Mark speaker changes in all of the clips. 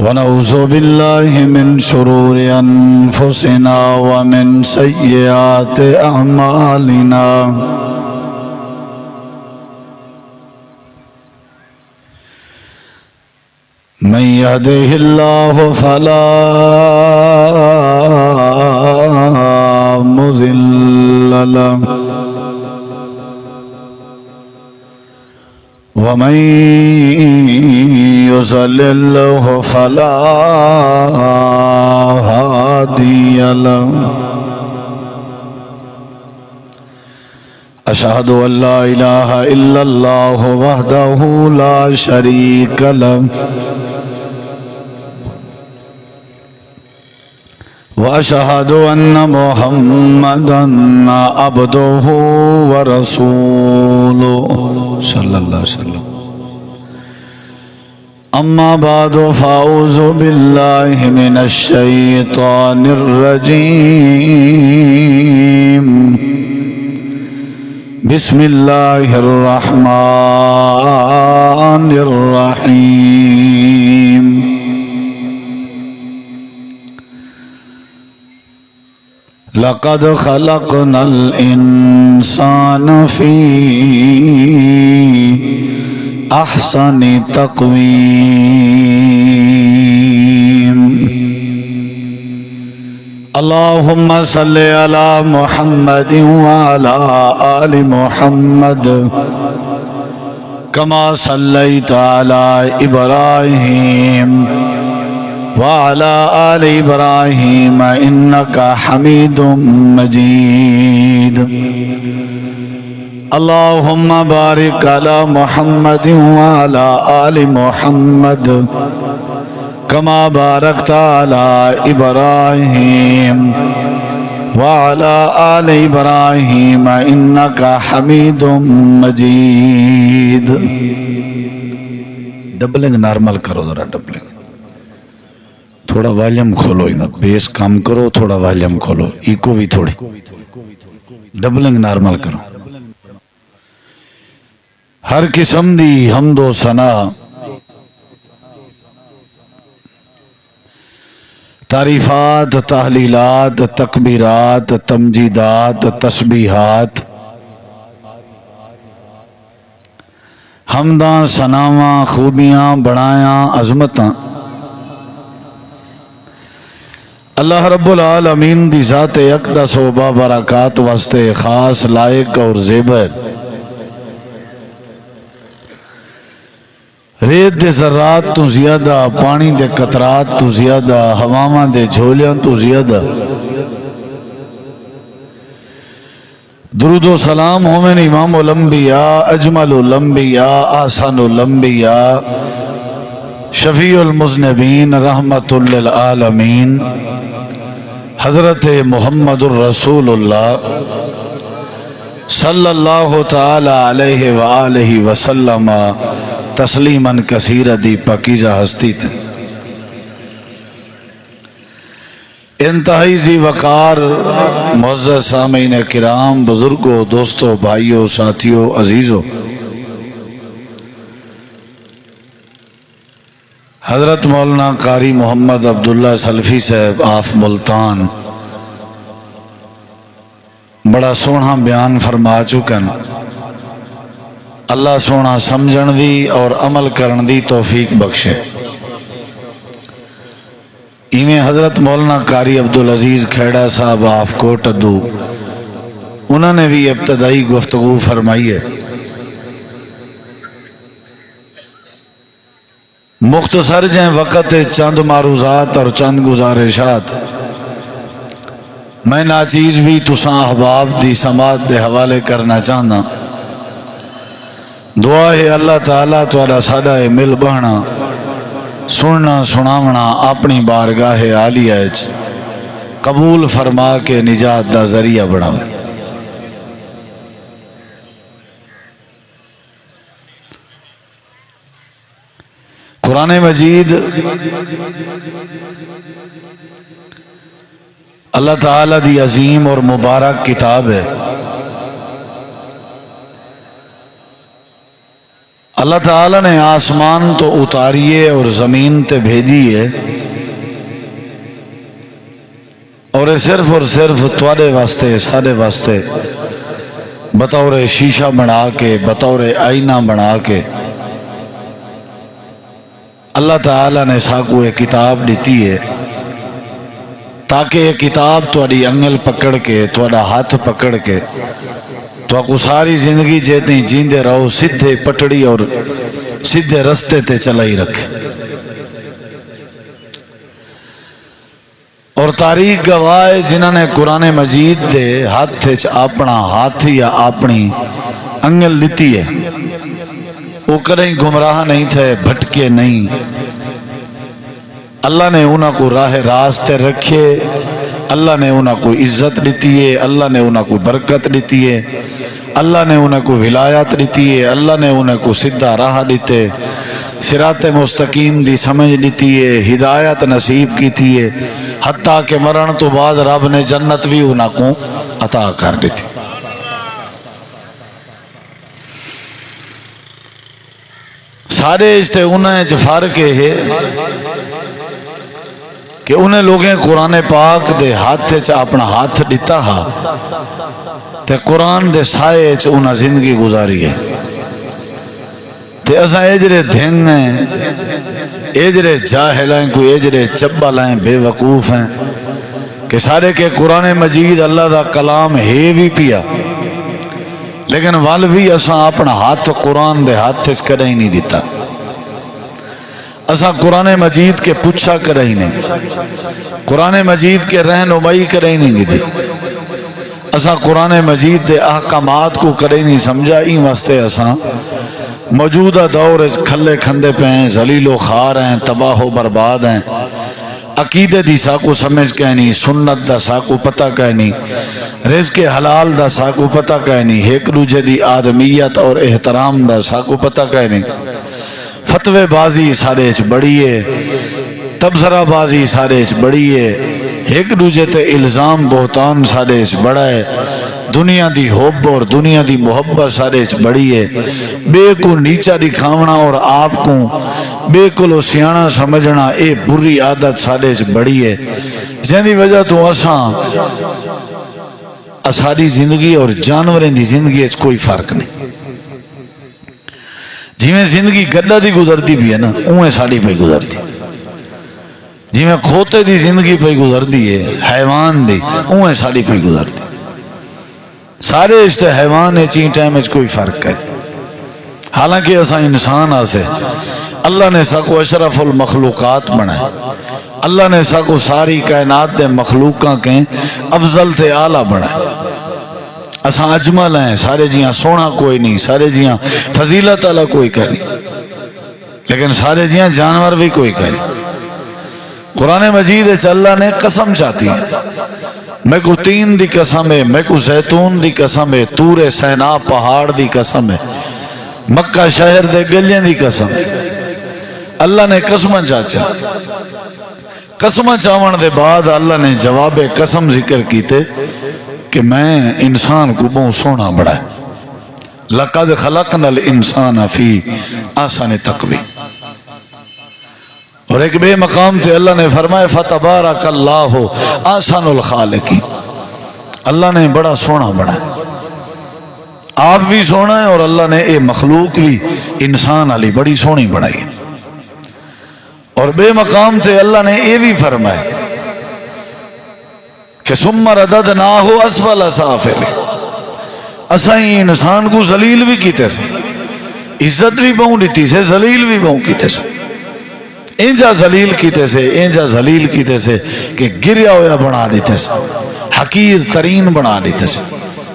Speaker 1: ونعوذ بالله من شرور أنفسنا ومن سيئات أعمالنا من يهده الله فلا مضل له ومن يضلل فلا هادي له أشهد أن لا إله إلا الله وحده لا شريك له وأشهد أن محمدا عبده ورسوله صلى الله عليه وسلم أما بعد فأعوذ بالله من الشيطان الرجيم بسم الله الرحمن الرحيم لقد خلقنا الإنسان في أحسن تقويم اللهم صل على محمد وعلى آل محمد كما صليت على إبراهيم وعلى آل إبراهيم إنك حميد مجيد اللهم بارك على محمد وعلى آل محمد كما باركت على إبراهيم وعلى آل إبراهيم إنك حميد مجيد ڈبلنگ نارمل کرو ذرا ڈبلنگ تھوڑا والیوم کھولو بیس کم کرو تھوڑا والیوم کھولو ایکو بھی تھوڑی ڈبلنگ نارمل کرو ہر قسم دی حمد و ثنا تعریفات تحلیلات تکبیرات تمجیدات تسبیحات حمداں ثناواں خوبیاں بڑایاں عظمتاں اللہ رب العالمین دی ذات اقدس و بابرکات واسطے خاص لائق اور زیبر ریت دے ذرات تو زیادہ پانی دے قطرات تو زیادہ ہواواں دے جھولیاں تو زیادہ درود و سلام ہومن امام الانبیاء اجمل الانبیاء آسان الانبیاء شفیع المذنبین رحمت للعالمین حضرت محمد الرسول اللہ صلی اللہ تعالی علیہ وآلہ وسلم تسلیماً کثیرہ دی پاکیزہ ہستی تھے انتہائی ذی وقار معزز سامعین کرام بزرگوں دوستوں بھائیوں ساتھیوں عزیزوں حضرت مولانا قاری محمد عبداللہ سلفی صاحب آف ملتان بڑا سونا بیان فرما چکن اللہ سونا سمجھن دی اور عمل کرن دی توفیق بخشے ایمیں حضرت مولانا قاری عبدالعزیز کھیڑا صاحب آف کوٹ ادو انہوں نے بھی ابتدائی گفتگو فرمائی ہے مختصر جائیں وقت چند معروضات اور چند گزارشات میں ناچیز بھی تساں احباب دی سماعت دے حوالے کرنا چاہنا دعا ہے اللہ تعالیٰ توالا سادہ مل بہنا سننا سناونا اپنی بارگاہ عالیہ قبول فرما کے نجات دا ذریعہ بڑھاوے قرآن مجید اللہ تعالیٰ دی عظیم اور مبارک کتاب ہے اللہ تعالیٰ نے آسمان تو اتاریے اور زمین تے بھیجیے اور صرف تواڈے واسطے سارے واسطے بطور شیشہ بنا کے بطور آئینہ بنا کے اللہ تعالیٰ نے ساکو ایک کتاب دیتی ہے تاکہ یہ کتاب تواڈی انگل پکڑ کے تواڈا ہاتھ پکڑ کے تو کو ساری زندگی جیتے جیندے رہو سیدھے پٹڑی اور سیدھے رستے تے چلائی رکھے. اور تاریخ گواہ جنہوں نے قرآن مجید دے ہاتھ اپنا ہاتھ یا اپنی انگل لیتی ہے وہ کہیں گمراہ نہیں تھے بھٹکے نہیں. اللہ نے انہوں کو راہ راستے رکھے, اللہ نے انہوں کو عزت دیتی ہے, اللہ نے انہوں کو برکت دیتی ہے, اللہ نے انہوں کو ولایت دیتی ہے, اللہ نے انہوں کو سیدھا راہ دیتے, صراط مستقیم دی سمجھ دیتی ہے, ہدایت نصیب کی تھی ہے, حتیٰ کہ مرن تو بعد رب نے جنت بھی انہوں کو عطا کر دیتی. سارے اس تے انہیں فرق ہے کہ انہیں لوگیں قرآن پاک دے ہاتھ اپنا ہاتھ دیتا ہا تے قرآن دے سائے انہیں زندگی گزاری ہے. تے اساں ایجرے دھنگ ہیں, ایجرے جاہل ہیں, کوئی ایجرے چبل ہیں, بے وقوف ہیں کہ سارے کے قرآن مجید اللہ دا کلام ہے بھی پیا لیکن وال بھی اساں اپنا ہاتھ قرآن دے ہاتھ کرے ہی نہیں دیتا. اساں قرآن مجید کے پوچھا کرے ہی نہیں, قرآن مجید کے رہنمائی کرے ہی نہیں دی, اساں قرآن مجید دے احکامات کو کرے ہی نہیں سمجھا. این واسطے اساں موجودہ دور کھلے کھندے پہ ہیں, ذلیل و خوار ہیں, تباہ و برباد ہیں, عقیدے دی ساکو سمجھ کے نہیں, سنت دا ساکو پتہ کہ نہیں, رزق حلال دا ساکو پتہ کہ نہیں, ایک دوجے دی آدمیت اور احترام دا ساکو پتہ کہ نہیں, فتوے بازی سارے بڑی ہے, تبصرہ بازی سارے بڑی ہے, ایک دوجے تے الزام بہتان سارے بڑا ہے, دنیا دی حب اور دنیا دی محبت سارے بڑی ہے, بے کو نیچا دکھاونا اور آپ کو بے کو سیانا سمجھنا اے بری عادت سارے بڑی ہے. جن وجہ تو اساری زندگی اور جانوریں دی زندگی کوئی فرق نہیں. جی میں زندگی گدہ دی گزرتی بھی ہے نا اوہ ساڑی پہ گزرتی, جی میں کھوتے دی زندگی پہ گزرتی ہے, حیوان دی اوہ ساڑی پہ گزرتی. سارے اس حیوان ہے چین ٹائم میں کوئی فرق ہے. حالانکہ ایسا انسان آسے اللہ نے ساکو اشرف المخلوقات بنائے, اللہ نے ساکو ساری کائنات دے مخلوقاں کے افضل تے اعلیٰ بنائے. اساں اجمل ہیں, سارے جیاں سونا کوئی نہیں, سارے جیاں فضیلت اللہ کوئی کہہ نہیں, لیکن سارے جیاں جانور بھی کوئی کہہ نہیں. قرآن مجید اللہ نے قسم چاہتی ہے, میں کو تین دی قسم ہے, میں کو زیتون دی قسم ہے, تور سینا پہاڑ دی قسم ہے, مکہ شہر دے گلیاں دی قسم. اللہ نے قسم چاچا, قسم چاون دے بعد اللہ نے جواب قسم ذکر کیتے کہ میں انسان کو بہت سونا بڑا ہے. لقد خلقنا الانسان فی احسن تقویم. اور ایک بے مقام تھے اللہ نے فرمایا فتبارک اللہ احسن الخالقین. اللہ نے بڑا سونا بڑا ہے, آپ بھی سونا ہے اور اللہ نے اے مخلوق بھی انسان علی بڑی سونی بڑھائی ہے. اور بے مقام تھے اللہ نے یہ بھی فرمایا کہ ثم رددناہ اسفل سافل. اسائیں انسان کو ذلیل بھی کیتے سے, عزت بھی بہوں دیتی سے, ذلیل بھی بہوں کیتے سے, انجا ذلیل کیتے سے, انجا ذلیل کیتے سے کہ گریا ہویا بنا دیتے سے, حقیر ترین بنا دیتے سے,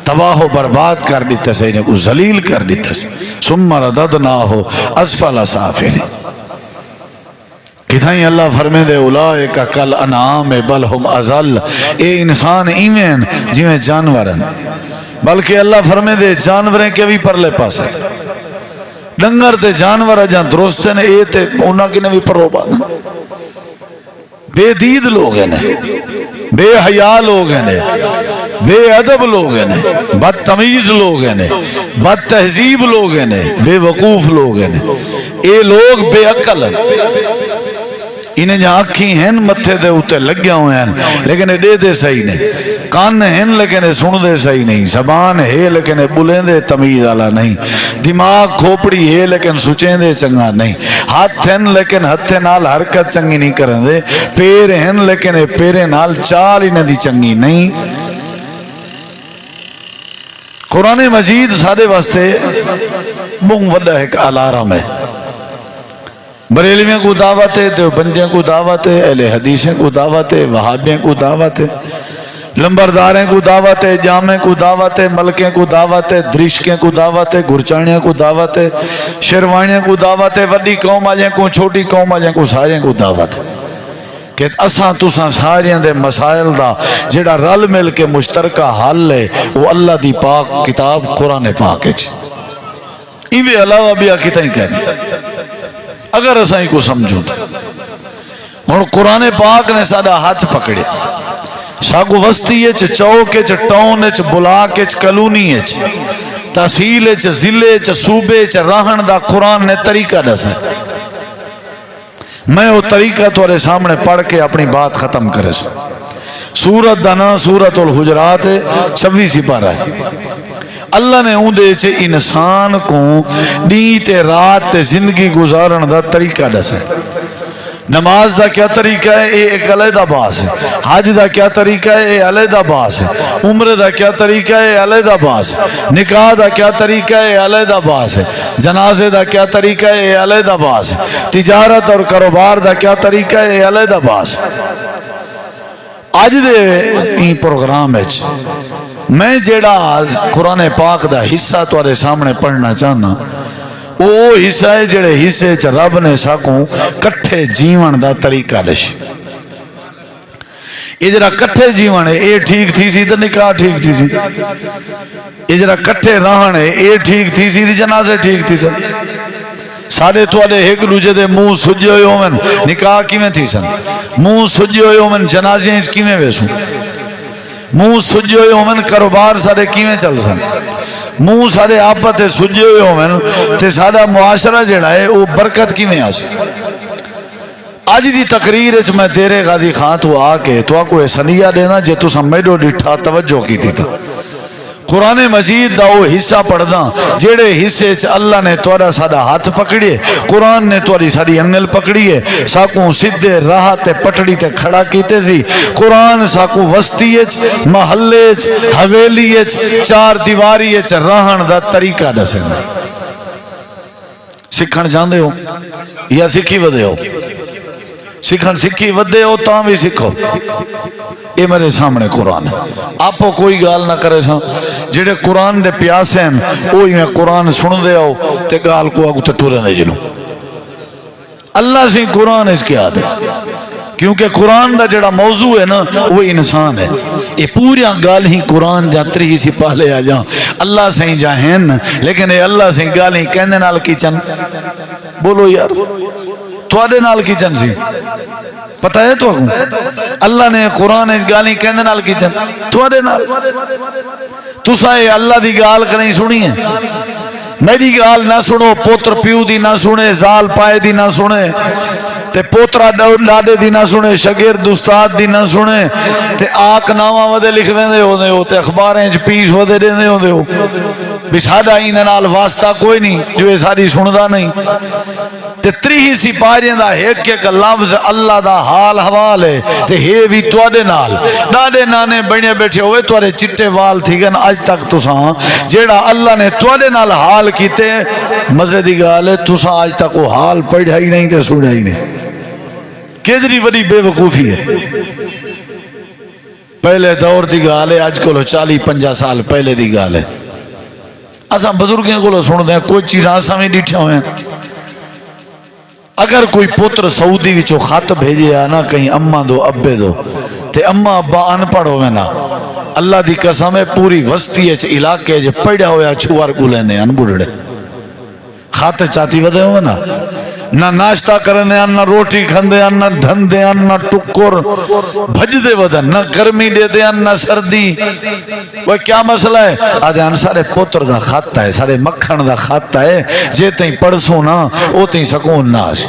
Speaker 1: تباہ و برباد کر دیتے سے, انہیں کو ذلیل کر دیتے سے. ثم رددناہ اسفل سافل. کتھائیں اللہ فرمے دے اولائک کل انعام بل ہم ازل. اے انسان ایمین جیویں جانور ہیں, بلکہ اللہ فرمے دے جانوریں کے بھی پرلے پاس ہے. ڈنگر تے جانور جہاں درست ہیں اے تے انہاں کی نے بھی پرو بانا. بے دید لوگ ہیں, بے حیا لوگ ہیں, بے ادب لوگ ہیں، بدتمیز لوگ ہیں، بد تہذیب لوگ ہیں، بے وقوف لوگ ہیں، اے لوگ بے عقل ہیں۔ انہیں جہاں آنکھیں ہیں متھے دے اوتے لگے ہوئے ہیں لیکن دے دے صحیح نہیں، کان ہیں لیکن سن دے صحیح نہیں، زبان ہے لیکن بولیں دے تمیز والا نہیں، دماغ کھوپڑی ہے لیکن سوچیں دے چنگا نہیں، ہاتھ ہیں لیکن ہتھے نال حرکت چنگی نہیں کریں دے، پیر ہیں لیکن پیرے نال چال انہیں دی چنگی نہیں۔ قرآن مجید سارے واسطے بہت وڈا ایک الارم ہے۔ بریلویوں کو دعوت ہے، دیوبندیوں کو دعوت ہے، اہل حدیثیں کو دعوت ہے، وہابیوں کو دعوت ہے، لمبرداریں کو دعوت ہے، جامع کو دعوت ہے، ملکیں کو دعوت ہے، درشکیں کو دعوت ہے، گرچانیاں کو دعوت ہے، شیروانیاں کو دعوت ہے، وڈی قوم آجیں کو چھوٹی قوم آجیں کو سارے کو دعوت ہے کہ اساں تساں ساریاں دے مسائل دا جڑا رل مل کے مشترکہ حل ہے وہ اللہ دی پاک کتاب قرآن پاک ہے۔ ایوے علاوہ بھی آکھی تائیں کہنی اگر اساں کو سمجھو اور قرآن پاک نے سادہ ہاتھ پکڑے ساگو وسطی اچ چوک اچ ٹاؤن اچ بلاک اچ کلونی اچ تحصیل اچ ضلع اچ صوبے اچ رہن دا قرآن نے طریقہ دسا۔ میں وہ طریقہ تمہارے سامنے پڑھ کے اپنی بات ختم کرے سا۔ سورت دانا سورت الحجرات 26 پارہ ہے۔ اللہ نے اندے چھے انسان کو نیت رات زندگی گزارن دا طریقہ دسا۔ نماز دا کیا طریقہ ہے اے ایک علیحدہ باس ہے، حج دا کیا طریقہ ہے اے علیحدہ باس ہے، عمر دا کیا طریقہ ہے اے علیحدہ باس ہے، نکاح دا کیا طریقہ ہے اے علیحدہ باس ہے، جنازے دا کیا طریقہ ہے اے علیحدہ باس ہے، تجارت اور کاروبار دا کیا طریقہ ہے اے علیحدہ باس ہے۔ آج دے این پروگرام ہے میں جیڑا آج قرآن پاک دا حصہ توارے سامنے پڑھنا چاہنا وہ حصہ ہے جڑے حصے چ رب نے ساکوں کٹھے جیون دا طریقہ لش۔ یہ جڑا کٹھے جیون ہے اے ٹھیک تھی سی تو نکاح ٹھیک تھی سی، یہ جڑا کٹھے رہن ہے اے ٹھیک تھی سی جنازے ٹھیک تھی سی۔ سارے توالے ایک دوجے دے منہ سجے ہوئے ہومن نکاح کیویں تھی سن، منہ سجے ہوئے ہومن جنازے کیویں ویسوں، منہ سجے ہوئے ہومن کاروبار سارے کیویں چل سن، منہ سارے آپت سجے ہوئے ہومن تے سارا معاشرہ جڑا ہے وہ برکت کیویں آسی۔ آج دی تقریر اچ میں تیرے غازی خان تو آ کے تو کو سنیا دینا جے تو سمیڈو ڈٹھا توجہ کی تھی تا قرآن مجید دا وہ حصہ پڑھدا جیڑے حصے چ اللہ نے تورا ساڈا ہاتھ پکڑیے، قرآن نے توری ساری انگل پکڑیے، ساکوں سدھے راہ تے پٹڑی تے کھڑا کیتے سی۔ قرآن ساکوں وسطی اچ محلے اچ حویلی اچ چار دیواری اچ رہن دا طریقہ دسے۔ سکھن جاندے ہو یا سکھی ودے ہو؟ سکھن سکھی ودے ہو تاں بھی سکھو۔ یہ میرے سامنے قرآن ہے، آپ کوئی گال نہ کرے سا جڑے قرآن دے پیاسے ہیں وہی میں قرآن سن دے آؤ تے گال کو آگو تے ٹورے دے جلوں۔ اللہ سے قرآن اس کی آتے کیونکہ قرآن دا جڑا موضوع ہے نا وہ انسان ہے۔ یہ پوری گال ہی قرآن جاتری ہی سی پہلے آ جاؤں اللہ سے ہی جاہین لیکن یہ اللہ سے گال ہی کہنے نال کی چن بولو یار توڑے نال کی چن سی پتہ ہے تو اللہ نے قرآن اس گالی کہنے نال کی چن توڑے نال تو سائے اللہ دی گال کریں سنی ہے میری گال نہ سنو پوتر پیو دی نہ سنے زال پائے دی نہ سنے تے پوترا ڈاڈے دی نہ سنے شگرد استاد دی نہ سنے تے آک ناواں ودے لکھ دے ہو تے اخباریں پیس ودے دے ہو بھی ساڈا ایندے نال واسطہ کوئی نہیں جو یہ ساری سندا نہیں تے تریہی سپاہیاں دا ایک ایک لفظ اللہ دا حال حوال ہے تے ہے بھی تواڈے نال ڈاڈے نانے بنے بیٹھے ہوئے تواڈے چٹے وال تھی گن اج تک تساں جیڑا اللہ نے تواڈے نال حال کیتے مزے دی گل ہے تساں اج تک وہ حال پڑھیا ہی نہیں تے سنیا ہی نہیں کیدری وڈی بے وقوفی ہے پہلے دور دی گل ہے اج کولو 40-50 سال پہلے دی گل ہے اساں بزرگوں کو سن دیں کوئی چیز اساں بھی ڈٹھے ہوئے ہیں اگر کوئی پتر سعودی وچوں خط بھیجے نا کہیں اماں دو ابے دو تے اماں ابا ان پڑھ ہوئے نا اللہ دی قسم ہے پوری وسطی اچ علاقے چ پڑھیا ہویا چھوار گولے نے ان بڑھڑے خط چاتی ودے ہوئے نا نہ ناشتہ کرنے نہ روٹی کھندے نہ دھندے نہ ٹکر بھجدے ودن نہ گرمی دے دے نہ سردی. وہ کیا مسئلہ ہے؟ آدھے سارے پوتر دا خط ہے، سارے مکھن دا خط ہے، جے تیں پڑھسو نا او تیں سکون نہ آسے.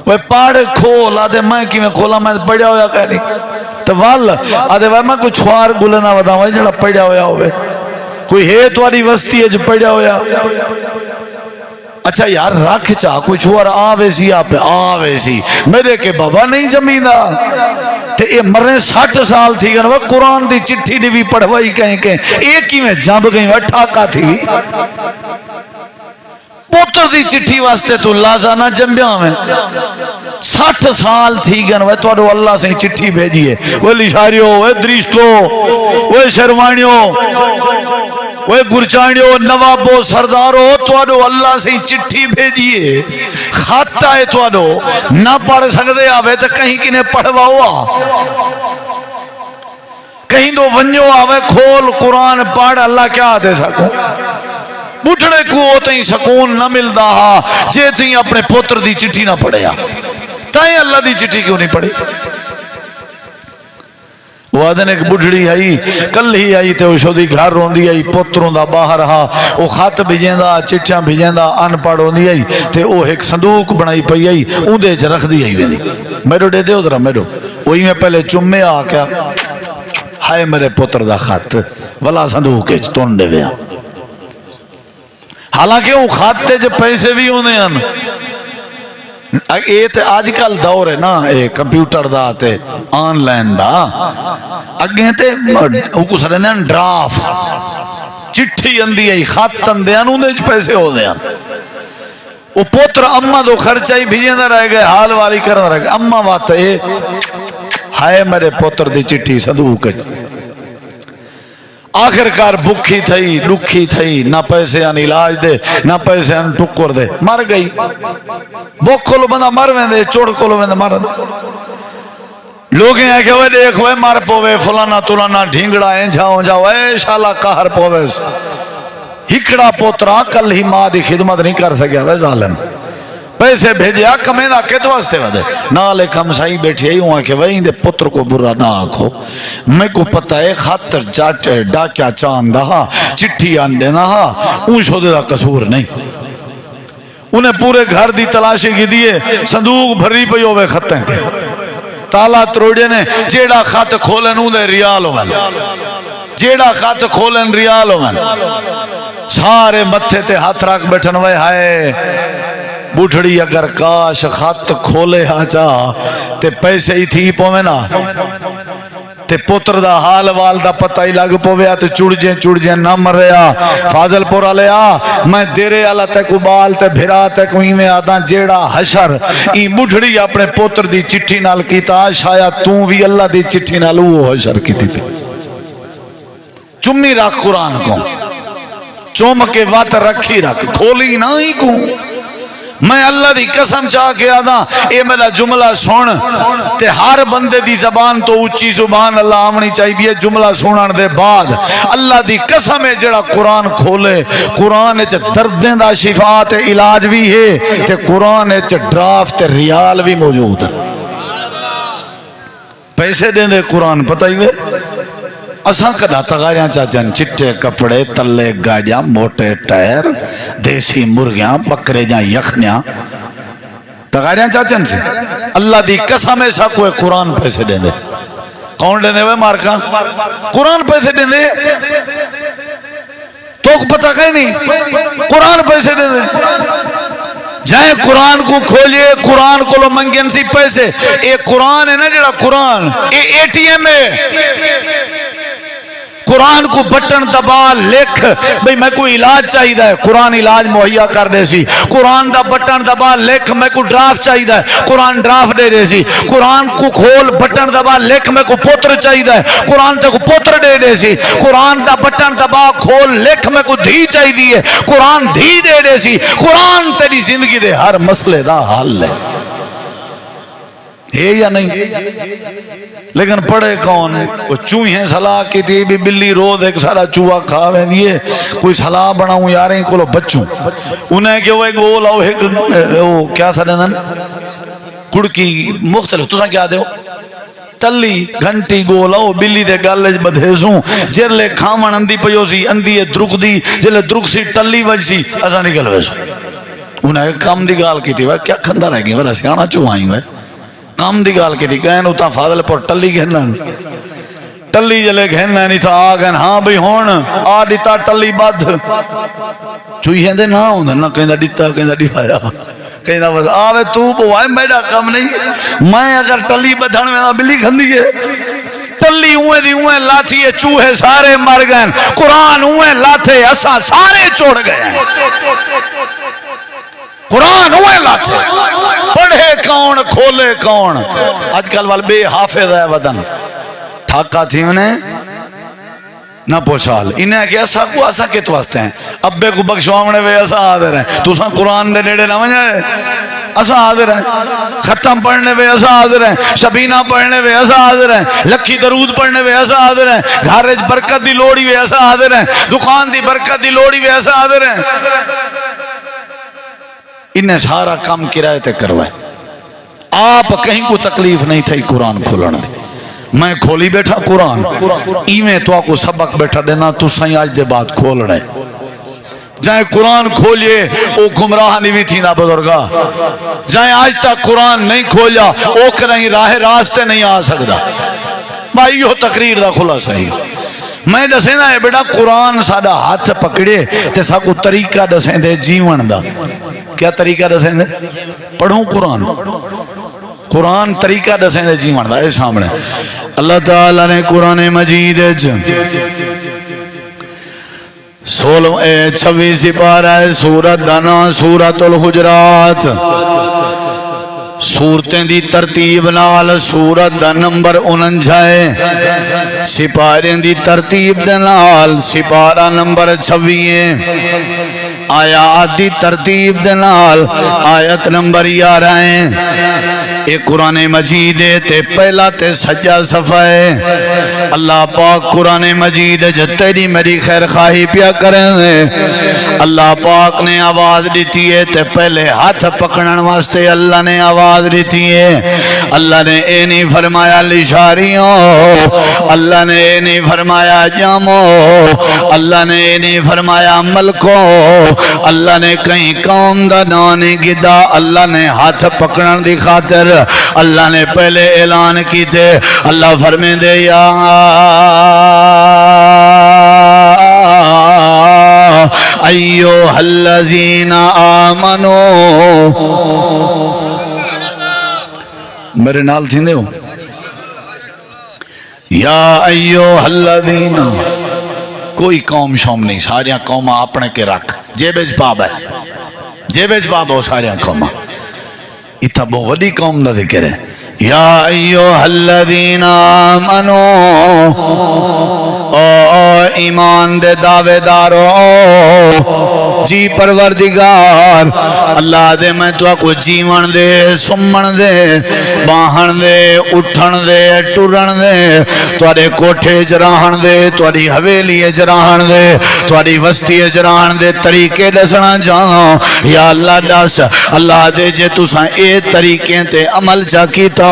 Speaker 1: وہ پاڑ کھول آدھے میں کی میں کھولا میں پڑھیا ہویا کہہ نہیں تو وال آدھے میں کوئی چھوار گلنا ودا ہوئے جڑا پڑھیا ہویا ہوئے کوئی ہے تواری وستی ہے جو پڑھیا ہویا. اچھا یار رکھ چاہ کوئی چھوار آوے سی آپ آوے سی میرے کے بابا نہیں جمیندہ تے اے مرنے 60 سال تھی گئے وہ قرآن دی چٹھی دی بھی پڑھوائی کہیں ایک ہی میں جنب گئی وہ ٹھاکا تھی پوتر دی چٹھی واسطے تو لازہ نہ جنبیاں میں 60 سال تھی گئے وہ تو اللہ سے چٹھی بھیجیے وہ لشاریوں وہ دریشتوں وہ شروانیوں وہ گرچانیوں نوابوں سرداروں تو اللہ سے چٹھی بھیجیے خط آئے تو نہ پڑھ سکتے آوے تو کہیں کنہیں پڑھوا ہوا کہیں دو ونجو آوے کھول قرآن پڑھ اللہ کیا دے سکو بٹھڑے کو تہیں سکون نہ ملدا ہا جے تہیں اپنے پوتر دی چٹھی نہ پڑھیا تائیں اللہ دی چٹھی کیوں نہیں پڑھی. وہ آدھن ایک بڑھڑی آئی کل ہی آئی تے وہ دی گھر روندی آئی پوتروں دا باہر ہا وہ خط بھیجیندا چٹھیاں بھیجیندا ان پڑھ ہوندی آئی تے وہ ایک صندوق بنائی پئی آئی اون دے رکھ دی آئی ویندی میرو دے دے ادھر میرو وہی میں پہلے چمے آ کیا ہائے میرے پوتر دا خط ولا صندوق وچ تون دے ویا. حالانکہ وہ خط جو پیسے بھی ہونے ہیں یہ آج کل دور ہے نا کمپیوٹر دا تے آن لائن دا اگیں تے وہ سارے نے ڈرافٹ چٹھی اندی آئی خط اندے ہیں انہوں نے پیسے ہو دے ہیں وہ پوتر اممہ دو خرچائی بھیجیں نہ رہ گئے حال والی کرنا رہ گئے اممہ بات ہے ہائے میرے پوتر دی چٹھی صدوق آخرکار بکھی تھئی دکھی تھئی نہ پیسے ان علاج دے نہ پیسے ان ٹکر دے مر گئی بک کھولو بندہ مر ویندے چوڑ کھولو بندہ مر لوگ ہیں کہ وہ دیکھ وہ مر پوے فلانا تولانا ڈھینگڑا انجھاؤں جاؤ اے شالا کہر پوے ہکڑا پوترا کل ہی ماں دی خدمت نہیں کر سکیا وہ ظالم پیسے بھیجیا کمیں دا کت واسطے ودے نالے کم سائی بیٹھی ہے یوں کہ وہیں دے پتر کو برا نہ آکھو میں کو پتہ ہے خاطر ڈاکیا چاند ہا چٹھی آندے نہ ہا اون شودے دا قصور نہیں انہیں پورے گھر دی تلاشی کی دیئے صندوق بھری پہ ہوئے خطیں کے تالا تروڑے نے جیڑا خط کھولن اون دے ریال ہوئن جیڑا خط کھولن ریال ہوئن سارے متھے تے ہاتھ رکھ بیٹھن وے ہائے بوٹھڑی اگر کاش خط کھولے ہا چاہ تے پیسے ہی تھی پویں نا تے پتر دا حال وال دا پتہ ہی لگ پویا تے چڑ جیں نہ مریا فاضل پورا لیا میں دیرے اللہ تے کو بال تے بھرا تے کو ہی میں آدھا جیڑا حشر ای بوٹھڑی اپنے پتر دی چٹھی نال کیتا شاید توں بھی اللہ دی چٹھی نال وہ حشر کیتی پی چمی رکھ قرآن کو چوم کے وات رکھی رکھ کھولی نہ ہی کو میں اللہ دی قسم چاہ کے آدھا اے میرا جملہ سن تے ہر بندے دی زبان تو اچھی سبحان اللہ آمنی چاہی دیئے جملہ سنن دے بعد اللہ دی قسم ہے جڑا قرآن کھولے قرآن چا دردیں دا شفا تے علاج بھی ہے تے قرآن چا ڈرافٹ تے ریال بھی موجود ہے پیسے دیں دے قرآن پتہ ہی وے اساں کدا تغاریاں چاچن چٹے کپڑے تلے گاڑیاں موٹے ٹائر دیسی مرغیاں بکرے جاں یخنیاں تغاریاں چاچن سے اللہ دی قسم ایسا کوئی قرآن پیسے دیں دے کون دیں دے وہ مارکاں قرآن پیسے دیں دے تو پتہ کہیں نہیں قرآن پیسے دیں دے جائیں قرآن کو کھولیے قرآن کو لو منگین سی پیسے اے قرآن ہے نا جڑا قرآن اے ٹی ایم ہے قرآن کو بٹن دبا لکھ بھئی میں کوئی علاج چاہی دا ہے قرآن علاج مہیا کر دے سی قرآن دا بٹن دبا لکھ میں کو ڈرافٹ چاہی دا ہے قرآن ڈرافٹ دے دے سی قرآن کو کھول بٹن دبا لکھ میں کو پوتر چاہی دا ہے قرآن تے کو پوتر دے دے سی قرآن دا بٹن دبا کھول لکھ میں کو دھی چاہی دیئے قرآن دھی دے دے سی قرآن تیری زندگی دے ہر مسئلے دا حل ہے ہے یا نہیں؟ لیکن پڑھے کون؟ وہ چوہیں صلاح کی تھی بھی بلی روز ایک سارا چوہا کھا وے دیئے کوئی صلاح بناؤں یاریں کو لو بچوں انہیں کہ وہ ایک وہ لاؤ ایک کیا سڑنن کڑکی مختلف تو ساں کیا دے ہو تلی گھنٹی گولاو بلی دے گالج بدھیسوں جرلے کھامن اندی پیوسی اندی درک دی جرلے درک سی تلی وجسی ایسا نکل ویسو انہیں کام دی گال کی تھی وہ کیا کھندہ رہ گئی وہ رسیانا چوہائیں ہوئے کام دی گال کی تھی گئن اتنا فاضل پر ٹلی گھننا ٹلی جلے گھننا نہیں تھا آگن ہاں بھی ہون آ دیتا ٹلی بدھ چوئی ہیں دے نہ ہوندے نہ کہیں دا دیتا کہیں دا دیوایا کہیں دا بس آوے تو بوائے میڈا کم نہیں میں اگر ٹلی بدھن میں بلی کھندی ہے ٹلی اوے دی اوے لاتی ہے چوہے سارے مر گئے قرآن اوے لاتے اسا سارے چھوڑ گئے قرآن ہوئے لاتے پڑھے کون کھولے کون آج کل وال بے حافظ ہے وطن ٹھاکا تھی انہیں نہ پوچھال انہیں کہ ایسا کو ایسا کت واسطے ہیں ابے کو بخشوامنے وے ایسا حاضر ہیں تو ساں قرآن دے نیڑے نہ منجائے ایسا حاضر ہیں ختم پڑھنے وے ایسا حاضر ہیں شبینہ پڑھنے وے ایسا حاضر ہیں لکھی درود پڑھنے وے ایسا حاضر ہیں گھارج برکت دی لوڑی وے ایسا حاضر ہیں دکان دی برکت دی لوڑی وے ایسا حاضر ہیں انہیں سارا کام کرائے تے کروائے آپ کہیں کو تکلیف نہیں تھی قرآن کھولن دے میں کھولی بیٹھا قرآن ایمیں تو آپ کو سبق بیٹھا دینا تو سائیں آج دے بات کھول رہے جائیں قرآن کھولیے او گمراہ نہیں بھی تھی نا بزرگا جائیں آج تک قرآن نہیں کھولیا او کرہیں راہ راستے نہیں آ سکتا بھائی یہ تقریر دا کھلا صحیح میں دسیں نا ہے بیٹا قرآن سادہ ہاتھ پکڑے تے سا کو طریقہ دسیں دے جیون دا کیا طریقہ دسیں دے پڑھوں قرآن قرآن طریقہ دسیں دے جیون دا اے سامنے اللہ تعالیٰ نے قرآن مجید 26 پارہ سورت دانا سورت الحجرات سورتیں دی ترتیب نال سورت دا نمبر 49 سپاریں دی ترتیب نال سپارہ نمبر 26 آیات دی ترتیب نال آیت نمبر 11 ایک قرآن مجید تے پہلا تے سجا صفحہ ہے اللہ پاک قرآن مجید جو تیری میری خیر خواہی پیا کریں اللہ پاک نے آواز دیتی ہے تے پہلے ہاتھ پکڑن واسطے اللہ نے آواز دیتی ہے اللہ نے اے نہیں فرمایا لشاریوں اللہ نے اے نہیں فرمایا جامو اللہ نے اے نہیں فرمایا ملکوں اللہ نے کہیں قوم دا نانے گدا اللہ نے ہاتھ پکڑن دی خاطر اللہ نے پہلے اعلان کی تھے اللہ فرمے دے یا ایوہ الذین آمنو میرے نال تھی دے ہو یا ایوہ الذین کوئی قوم شوم نہیں ساریاں قومہ اپنے کے رکھ جیبج پاب ہے جیبج پاب ہو ساریاں قومہ اتھا بہت وڈی قوم دا ذکر ہے یا ایوہ الذین آمنو او ایمان دے دعوے دارو جی پروردگار اللہ دے میں تو کو جیون دے سمن دے باہن دے اٹھن دے ٹرن دے توڑے کوٹھے جراہن دے توڑی حویلی جراہن دے توڑی وسطی جراہن دے طریقے دسنا جاؤں یا اللہ دس اللہ دے جے تو ساں اے طریقے تے عمل چا کیتا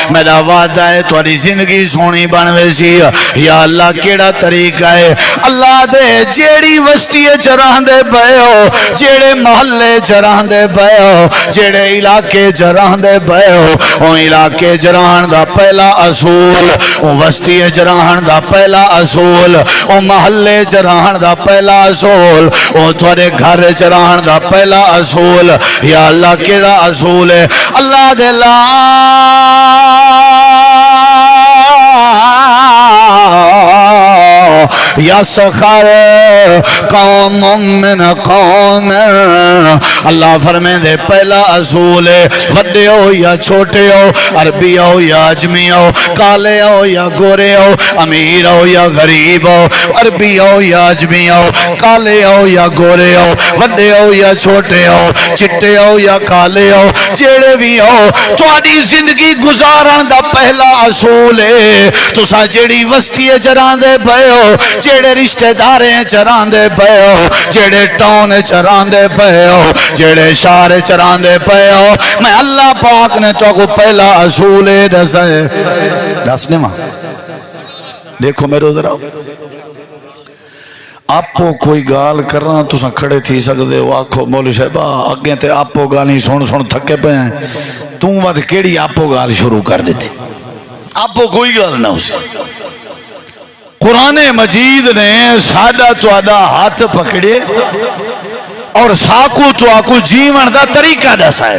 Speaker 1: میرا وعدہ ہے توڑی زندگی سونی بنوے سی یا اللہ کیڑا طریقہ ہے اللہ دے جیڑی وسطی جراہن دے بیو جیڑے محلے جراہن دے بیو جیڑے علاقے جراہن دے بیو او علاقے جراہن دا پہلا اصول او وسطی جراہن دا پہلا اصول او محلے جراہن دا پہلا اصول او تھوڑے گھر جراہن دا پہلا اصول یا اللہ کیڑا اصول ہے اللہ دے لا یسخر قوم من قوم اللہ فرمائے دے پہلا اصول ہے وڈے ہو یا چھوٹے ہو عربی ہو یا اجمی ہو کالے ہو یا گورے ہو امیر ہو یا غریب ہو عربی ہو یا اجمی ہو کالے ہو یا گورے ہو وڈے ہو یا چھوٹے ہو چٹے ہو یا کالے ہو جیڑے بھی ہو تہاڈی زندگی گزارن دا پہلا اصول ہے تسا جیڑی وسطی چران دے پئے ہو جیڑے رشتہ داریں چران دے پئے ہو جیڑے ٹاؤن چران دے پئے ہو جیڑے شہر چران دے پئے ہو میں اللہ پاک نے تو کو پہلا اصول دسنے ماں دیکھو میرے ذرا آپو کوئی گال کرنا تساں کھڑے تھی سکدے ہو آکھو مولوی صاحب اگے تے آپو گالی سن تھکے پے ہیں تو ود کیڑی آپو گال شروع کر دیتی آپو کوئی گال نہ اسے قرآن مجید نے ساڈا تہاڈا ہاتھ پکڑے اور ساکو تو آکو جیون دا طریقہ دسا ہے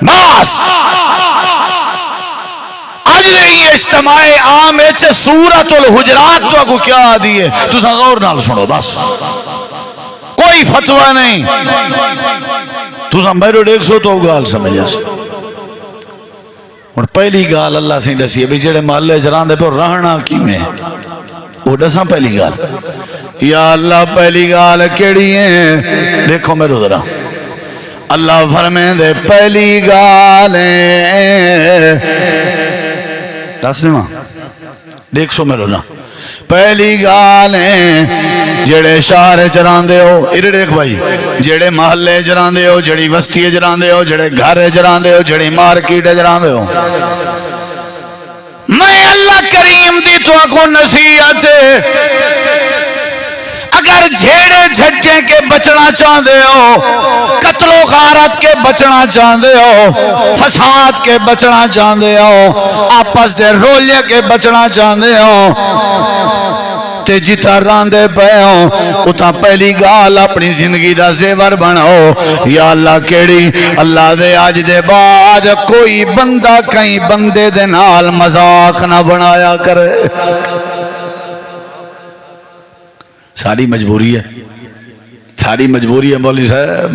Speaker 1: بس آج نہیں اجتماع عام ہے سورۃ الحجرات تو آکو کیا دیئے تو سا غور نال سنو بس کوئی فتوہ نہیں تو سا میرے 100 تو گال سمجھا سے اور پہلی گال اللہ سے دسی ہے بھی جڑے محلے جران دے پر رہنا کی میں وہ دساں پہلی گال یا اللہ پہلی گال کیڑی ہے دیکھو میرے ذرا اللہ فرمائے دے پہلی گال دسنے ماں دیکھ سو میرے ذرا پہلی گال جڑے شہر چران دے ہو ادھر دیکھ بھائی جڑے محلے چران دے ہو جڑی وسطی چران دے ہو جڑے گھر چران دے ہو جڑی مارکیٹ چران دے ہو میں اللہ کریم دی تو کو نصیحت اگر جھیڑے جھٹے کے بچنا چاہتے ہو قتل و غارت کے بچنا چاہتے ہو فساد کے بچنا چاہتے ہو آپس دے رولے کے بچنا چاہتے ہو تے جتا راندے پے ہو اتھا پہلی گال اپنی زندگی دا زیور بناؤ یا اللہ کیڑی اللہ دے آج دے بعد کوئی بندہ کہیں بندے دے نال مذاق نہ بنایا کرے ساری مجبوری ہے ساری مجبوری ہے مولوی صاحب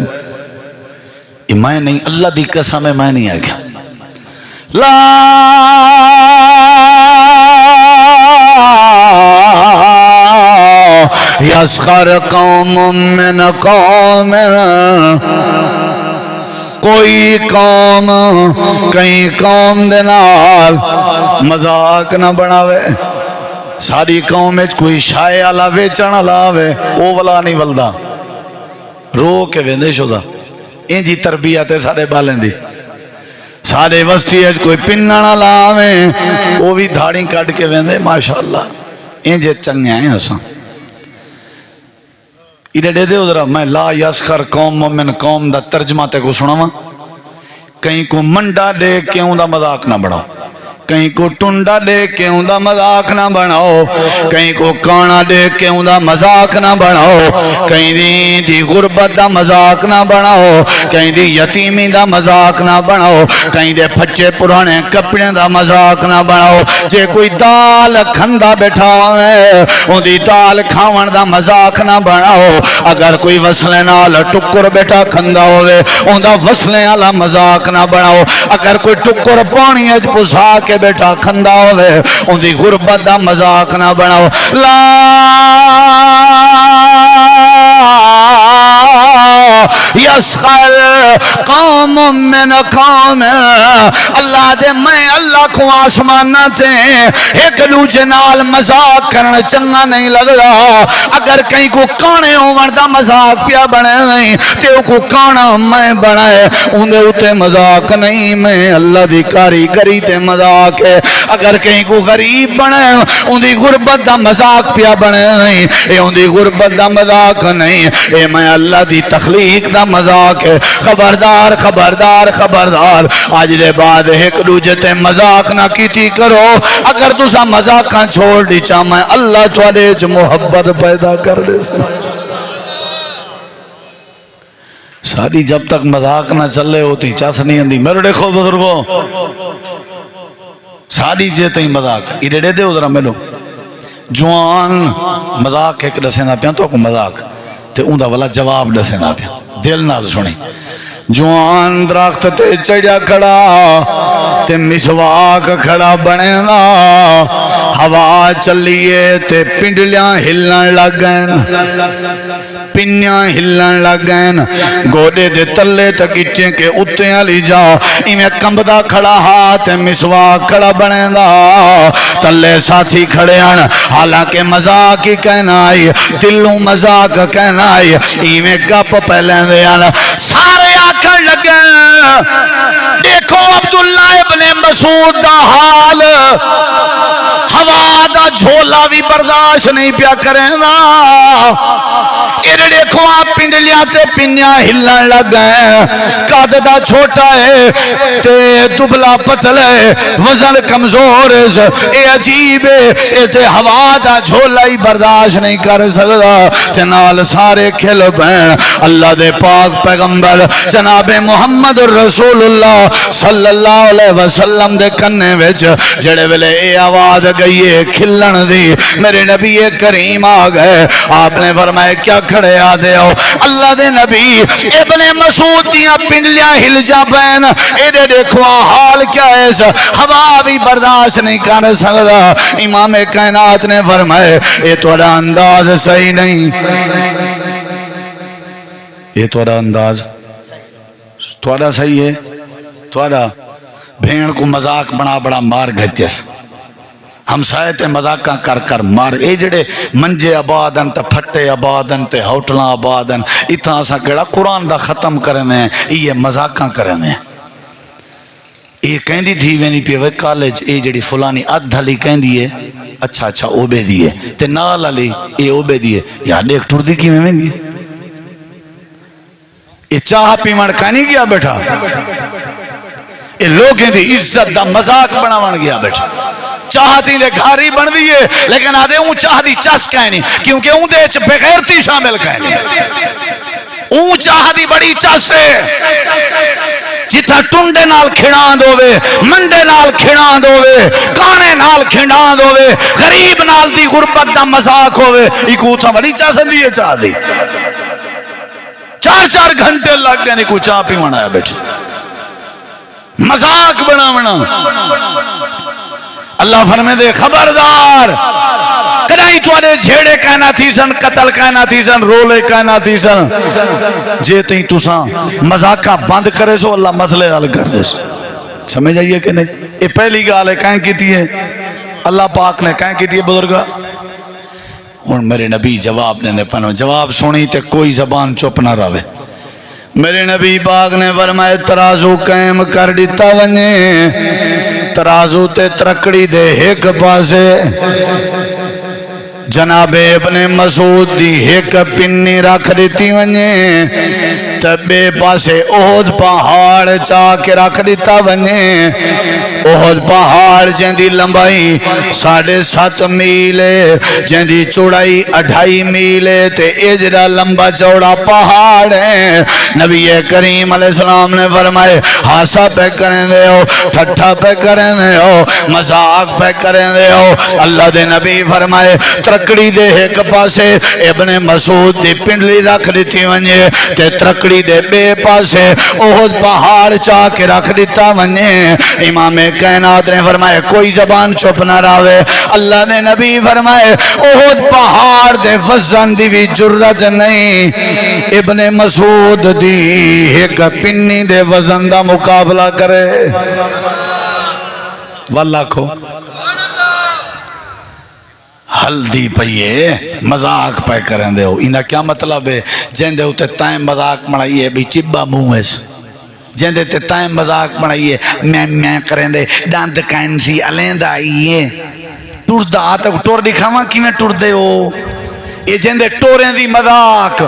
Speaker 1: میں نہیں اللہ دی قسم میں نہیں آگیا لا یسخر قوم من قوم کوئی قوم کئی قوم دے نال مذاق نہ بناوے ساری قوم میں کوئی شائع والا ویچن والا آوے او والا نہیں ولدا رو کے ویندے شودا انجی تربیت ہے سارے بالیں دی سارے وسطی ہے کوئی پنن والا آوے وہ بھی دھاڑی کٹ کے ویندے ماشاءاللہ انجے چنگے ہیں اساں ادھر دے دے ادھر میں لا یسخر قوم من قوم دا ترجمہ تے کو سناواں کہیں کو منڈا دے کیوں دا مذاق نہ بڑھاؤ کہیں کو ٹنڈا دے کے ان دا مذاق نہ بناؤ کہیں کو کانا دے کے ان دا مذاق نہ بناؤ کہیں دی غربت دا مذاق نہ بناؤ کہیں دی یتیمی دا مذاق نہ بناؤ کہیں دے پھچے پرانے کپڑے دا مذاق نہ بناؤ جے کوئی دال کھندا بیٹھا ہے ان دی دال کھاون دا مذاق نہ بناؤ اگر کوئی وصلے نال ٹکر بیٹھا کھندا ہوئے ان دا وصلے والا مذاق نہ بناؤ اگر کوئی ٹکر پانی اج پسا کے بیٹھا کھندا ہوئے ان دی غربت دا مذاق نہ بناؤ لا یسخر قوم من قوم اللہ دے میں اللہ کو آسمانہ تے ایک دوجے نال مذاق کرنا چنگا نہیں لگ رہا اگر کہیں کو کانے ہومن دا مذاق پیا بنے نہیں تے کو کانا میں بنائے ان دے اتے مذاق نہیں میں اللہ دی کاریگری تے مذاق ہے اگر کہیں کو غریب بنے ان دی غربت دا مذاق پیا بنے نہیں اے ان دی غربت دا مذاق نہیں اے میں اللہ دی تخلیق دا مذاق ہے خبردار خبردار خبردار آج دے بعد ایک دوجے تے مذاق نہ کیتی کرو اگر تسا مذاقاں چھوڑ دی چاہ میں اللہ تواڈے وچ محبت پیدا کر دے ساری جب تک مذاق نہ چلے ہوتی چاس نہیں اندی میرے دیکھو بزرگوں ساری جے تئی مذاق ادھر دے ادھر ملو جوان مذاق ایک دسینا پیا تو کو مذاق تے اوندا والا جواب دسینا پیا دل نال سنی جوان درخت تے چڑھیا کھڑا تے مسواک کھڑا بنینا ہوا چلیے تے پنڈلیاں ہلن لگ گئن پنیاں ہلن لگ گئن گوڑے دے تلے تکیچیں کے اتیاں لی جا ایمیں کمبدا کھڑا ہاتھ مسواک کھڑا بنینا تلے ساتھی کھڑے آن حالانکہ مذاق ہی کہنا آئی دلوں مذاق کہنا آئی ایمیں گپ پہلے دے آن سارے آکر لگے دیکھو عبداللہ ابن مسعود دا حال ہوا دا جھولا بھی برداشت نہیں پیا کریں نا یہ دیکھو آپ پنڈلیاں تے پنیاں ہلن لگ گئے قد دا چھوٹا ہے تے دبلا پتل ہے وزن کمزور ہے اے عجیب ہے اے تے ہوا دا جھولا ہی برداشت نہیں کر سکتا تے نال سارے کھل بین اللہ دے پاک پیغمبر جناب محمد رسول اللہ صلی اللہ علیہ وسلم دے کنے وچ جڑے ویلے اے آواز گئی ہے کھلن دی میرے نبی کریم آ گئے آپ نے فرمایا کیا کھڑے آتے ہو اللہ دے نبی ابن مسعود دیاں پنڈلیاں ہل جا بین اے دے دیکھو حال کیا ہے ہوا بھی برداشت نہیں کر سکتا امام کائنات نے فرمایا اے تھوڑا انداز صحیح نہیں یہ تھوڑا انداز تھوڑا صحیح ہے تھوڑا بھین کو مذاق بنا بڑا مار گھتیس ہم سایتے مذاقاں کر کر مار اے جڑے منجے آبادن تے پھٹے آبادن تے ہوٹلاں آبادن اتنا سا کہڑا قرآن دا ختم کرنے یہ مذاقاں کرنے یہ کہندی تھی وینی پہ وہ کالج اے جڑی فلانی ادھلی کہندی ہے اچھا اچھا اوبے دیئے تے نال علی اے اوبے دیئے یار دیکھ ٹور دی کی میں ویندی ہے یہ چاہ پیمڑ کانی گیا بیٹھا یہ لوگیں دی عزت دا مذاق بناوان گیا بیٹھا چاہتی دے گھاری بن دیئے لیکن آدھے اون چاہ دی چس کہنی کیونکہ اون دے بغیرتی شامل کہنی اون چاہ دی بڑی چس ہے جتھا ٹنڈے نال کھڑان دووے منڈے نال کھڑان دووے کانے نال کھڑان دووے غریب نال دی غربت دا مذاق ہووے ایک اوتھا بڑی چاہ سندی ہے چاہ دی 4 گھنٹے لگ گئے نہیں کو چاہ پی منایا بیٹھے مذاق بناونا اللہ فرمے دے خبردار کدائی توڑے جھیڑے کہنا تھی سن قتل کہنا تھی سن رولے کہنا تھی سن جے تھی تساں مذاقہ بند کرے سو اللہ مسئلے حل کر دے سو سمجھ آئیے کہ نہیں یہ پہلی گالے کہیں کی تھی ہے اللہ پاک نے کہیں کی تھی ہے بزرگا اور میرے نبی جواب نے پنو جواب سنی تے کوئی زبان چپ نہ رہے میرے نبی پاک نے فرمائے ترازو قائم کر دیتا ونجے ترازو تے ترکڑی دے ایک پاسے جناب ابن مسعود دی ایک پنی رکھ دیتی ونجے تبے پاسے احد پہاڑ چاہ کے رکھ دیتا ونجے احد پہاڑ جن دی لمبائی 7.5 میل جن دی چوڑائی 2.5 میل تے اجرا لمبا چوڑا پہاڑ ہے نبی کریم علیہ السلام نے فرمائے ہاسا پہ کریں دے ہو ٹھٹھا پہ کریں دے ہو مذاق پہ کریں دے ہو اللہ دے نبی فرمائے ترکڑی دے ایک پاسے ابن مسعود دی پنڈلی رکھ دیتی ونجے تے ترکڑی دے بے پاسے احد پہاڑ چاہ کے رکھ دیتا ونجے امام کائنات نے فرمائے کوئی زبان چپ نہ راوے اللہ نے نبی فرمائے احد پہاڑ دے وزن دی بھی جرت نہیں ابن مسعود دی ایک پنی دے وزن دا مقابلہ کرے واللہ کو ہلدی پئیے مذاق پہ کریں دے ہو انہا کیا مطلب ہے جن دے ہوتے تائیں مذاق بنائیے بھی چبا منہ ہے جن دے تائیں مذاق بنائیے میں کریں دے داند کائنسی علیندہ آئیے ٹور دا آتا ٹور دکھاواں کی میں ٹور دے ہو یہ جن دے ٹوریں دی مذاق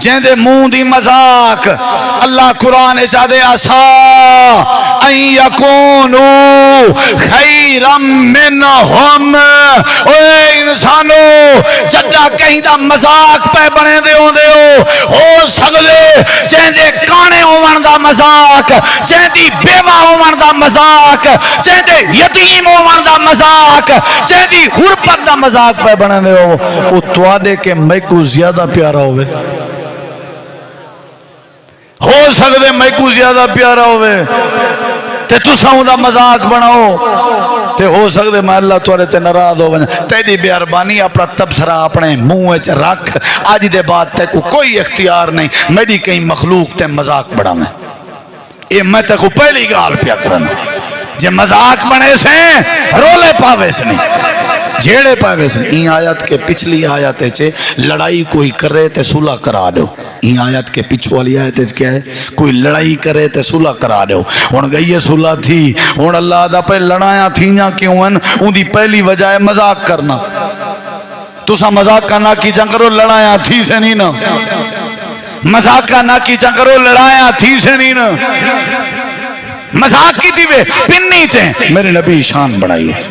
Speaker 1: جن دے منہ دی مذاق اللہ قرآن چاہ دے آسا این یکونو خیرم منہم. اے انسانو جڈا کہیں دا مذاق پہ بنے دے ہو سکدے جیں دے کانے ہون دا مذاق، جیں دی بیوہ ہون دا مذاق، جیں دے یتیم ہون دا مذاق، جیں دی غربت دا مذاق پہ بنے دے ہو تواڈے کے میں کو زیادہ پیارا ہوئے. ہو سکدے میں کو زیادہ پیارا ہوئے تے تساں دا مذاق بناؤ تے ہو سکدے میں اللہ تواڈے تے ناراض ہو ونجا. تیری مہربانی اپنا تبصرہ اپنے منہ وچ رکھ. اج دے بعد تے کو کوئی اختیار نہیں میری کہیں مخلوق تے مذاق بڑھاویں. اے میں تے کو پہلی گال پیا کرنا جے مذاق بنے سے رولے پاوے سے نہیں جھیڑے پاوے سے. این آیت کے پچھلی آیت چے لڑائی کوئی کرے تے صلح کرا دو. این آیت کے پچھو والی آیت کیا ہے؟ کوئی لڑائی کرے تے صلح کرا دو. ہن گئی صلح تھی ہن اللہ دا پہ لڑائیاں تھیاں کیوں ہیں؟ اون دی پہلی وجہ ہے مذاق کرنا. تسا مذاق کرنا کی چا کرو لڑائیاں تھی سے نہیں نا. مذاق کرنا کی چا کرو لڑائیاں تھی سے نہیں نا. مذاق کی تھی بے پنی تھے میرے نبی شان بڑھائی ہے.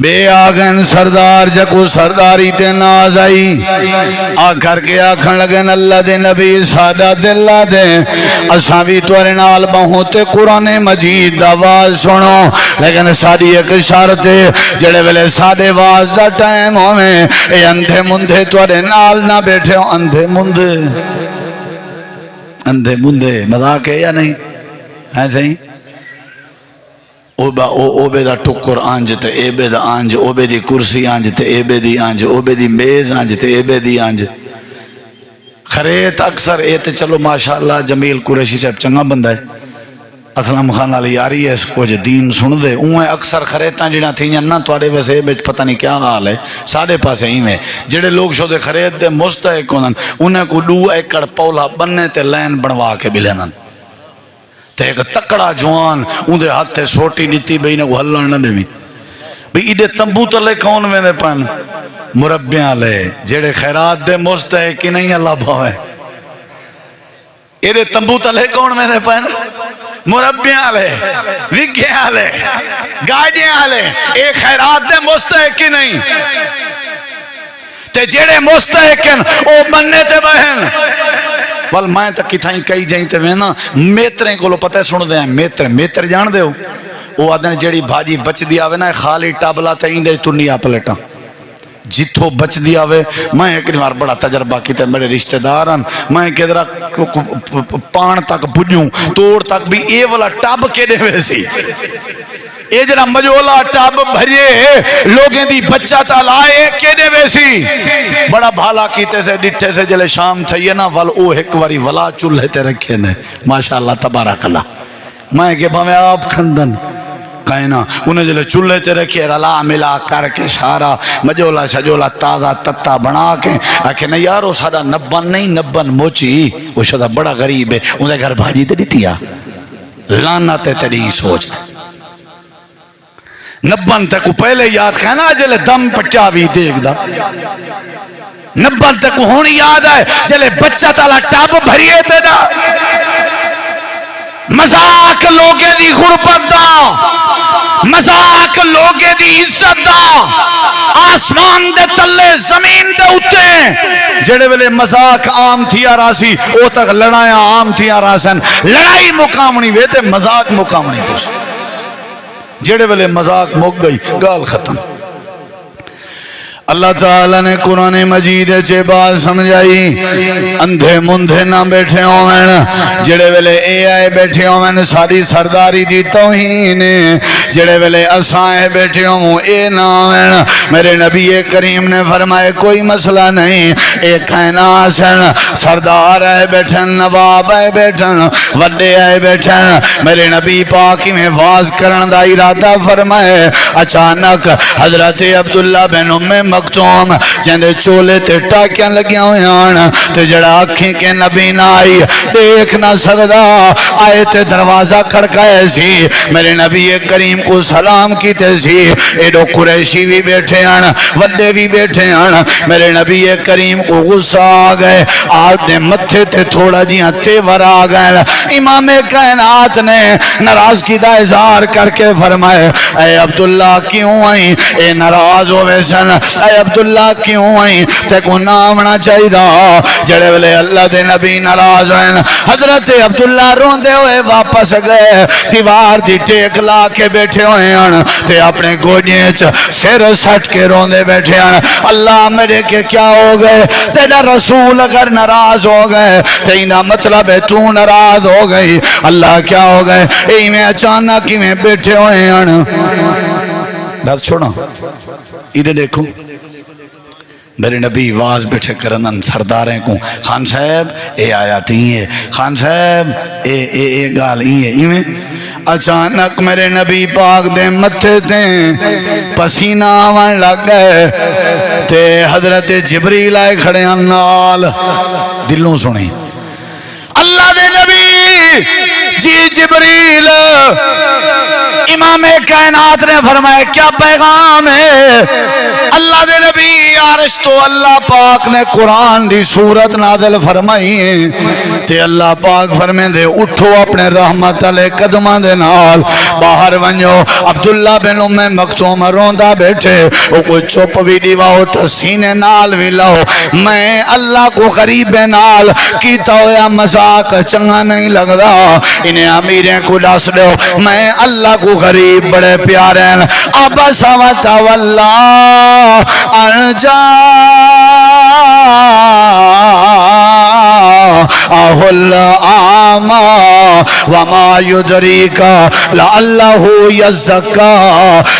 Speaker 1: بے آگن سردار جکو سرداری تے ناز آئی آ کر کے آکھن لگن اللہ دے نبی سادہ دلہ دے اساں بھی توارے نال بہوں تے قرآن مجید دا واز سنو لیکن ساری ایک شرط جڑے ویلے سادے واز دا ٹائم ہوئے اے اندھے مندھے توارے نال نہ بیٹھے ہو. اندھے مندھے مذاق ہے یا نہیں ہے صحیح؟ اوبے دا ٹکر آنج تے ایبے دا آنج اوبے دی کرسی آنج تے ایبے دی آنج اوبے دی میز آنج تے ایبے دی آنج. خریت اکثر اے تے چلو ماشاءاللہ جمیل قریشی صاحب چنگا بندہ ہے اسلام خان علی یاری ہے اس کو جو دین سن دے اوہ اکثر خریتاں جڑا تھیاں نہ توڑے ویسے ایبے پتہ نہیں کیا حال ہے ساڑھے پاسے ہی میں جڑے لوگ شو دے خرید دے مستحق ہونن انہیں کو 2 ایکڑ پولا بننے تے لین بنوا کے بلینن تے ایک تکڑا جوان اندھے ہاتھ تے سوٹی نیتی بہینے کو ہلن نہ دیویں بھی ایڈے تنبو تلے کون میں نے پن مربیاں لے جڑے خیرات دے مستحق کی نہیں اللہ بھاوے. ایڈے تنبو تلے کون میں نے پن مربیاں لے وگیاں لے گاڑیاں لے اے خیرات دے مستحق کی نہیں تے جڑے مستحق ہیں او بننے تے بہن. وال میں تک کتھائیں کئی جائیں تے میں نا میتریں کو لو پتہ سن دے ہیں میتر جان دے ہو وہ آدھنے جڑی بھاجی بچ دیا ہوئے نا خالی ٹابلا تے ہی دے تنیا پلیٹاں جتھو بچ دیا ہوئے. میں ایک بار بڑا تجربہ کیتے میرے رشتہ داران میں کدرہ پان تک بجوں توڑ تک بھی اے والا ٹاب کے دے ہوئے سی اے جنہ مجولا ٹاب بھریے لوگیں دی بچہ تالائے کے دے ہوئے سی. بڑا بھالا کیتے سے ڈٹھے سے جلے شام تھئیے نا وال او ایک واری ولا چولہے تے رکھے نے ماشاءاللہ تبارک اللہ. میں کہ بھامے آپ کھندن کہنا انہیں جلے چولہے تے رکھے رلا ملا کر کے سارا مجولا شجولا تازہ تتا بنا کے آکھے نہیں یارو سارا نبن نہیں نبن موچی وہ شدہ بڑا غریب ہے انہیں گھر بھاجی تے دیتیا لانا تے تڑی سوچتے نبن تے کو پہلے یاد کہنا جلے دم پچاوی دیکھ دا نبن تے کو ہونی یاد ہے جلے بچہ تالا ٹاب بھریے تے دا مذاق لوگے دی غربت دا مذاق لوگے دی عزت دا آسمان دے تلے زمین دے اتے جڑے ویلے مذاق عام تھیا راسی او تک لڑائیاں عام تھیا راسن لڑائی مقامنی ویتے مذاق مقامنی پوچھ جڑے ویلے مذاق مک گئی گال ختم. اللہ تعالیٰ نے قرآن مجید چے بات سمجھائی اندھے مندھے نہ بیٹھے ہوئیں جڑے ویلے اے آئے بیٹھے ہوئیں ساری سرداری دی توہین جڑے ویلے اسائے بیٹھے ہوں اے نہ ہوئیں. میرے نبی کریم نے فرمائے کوئی مسئلہ نہیں اے کہنا سن سردار آئے بیٹھن نواب آئے بیٹھن وڈے آئے بیٹھن میرے نبی پاکی میں واز کرن دا ارادہ فرمائے. اچانک حضرت عبداللہ بن ام مکتوم جندے چولے تے ٹاکیاں لگیاں ہوئے آن تے جڑا اکھیں کے نبی نہ آئی دیکھ نہ سکدا آئے تے دروازہ کھڑکائے سی میرے نبی کریم کو سلام کیتے سی ایڈو قریشی بھی بیٹھے آن وڈے بھی بیٹھے آن میرے نبی کریم کو غصہ آ گئے آج دے متھے تے تھوڑا جیاں تیور آ گئے امام کائنات نے ناراضگی دا اظہار کر کے فرمائے اے عبداللہ کیوں آئی اے ناراض ہوئے سن اے عبداللہ کیوں آئی تے کو نامنا چاہی دا جڑے ویلے اللہ دے نبی ناراض ہوئے حضرت عبداللہ روندے ہوئے واپس گئے دیوار دی ٹیک لا کے بیٹھے ہوئے ہیں تے اپنے گوجیں سر سٹ کے روندے بیٹھے ہیں اللہ میرے کے کیا ہو گئے تیرا رسول اگر ناراض ہو گئے تینا مطلب ہے تو ناراض ہو گئی اللہ کیا ہو گئے ای میں اچانک ہی میں بیٹھے ہوئے ہیں بس چھوڑا ادھر دیکھو میرے نبی واز بیٹھے کرنن سرداریں کو خان صاحب اے آیات ہی ہے خان صاحب اے گال ہی ہے ایویں اچانک میرے نبی پاک دے متھے تے پسینہ آوان لگ گئے تے حضرت جبریل آئے کھڑے ہیں نال دلوں سنیں اللہ دے نبی جی جبریل امام کائنات نے فرمایا کیا پیغام ہے اللہ دے نبی عرش تو اللہ پاک نے قرآن دی سورت نازل فرمائی ہے تے اللہ پاک فرمائے دے اٹھو اپنے رحمت علیہ قدمان دے نال باہر ونجو عبداللہ بن ام مکتوم روندہ بیٹھے وہ کوئی چوپ بھی دیواؤ تو سینے نال بھی لاؤ میں اللہ کو غریب نال کیتا ہویا مذاق چنگا نہیں لگدا انہیں امیریں کو ڈاس دو میں اللہ کو غریب بڑے پیارے ہیں عبس و تولا ارجا اہل آما وما یدریکا لعلہ یزکا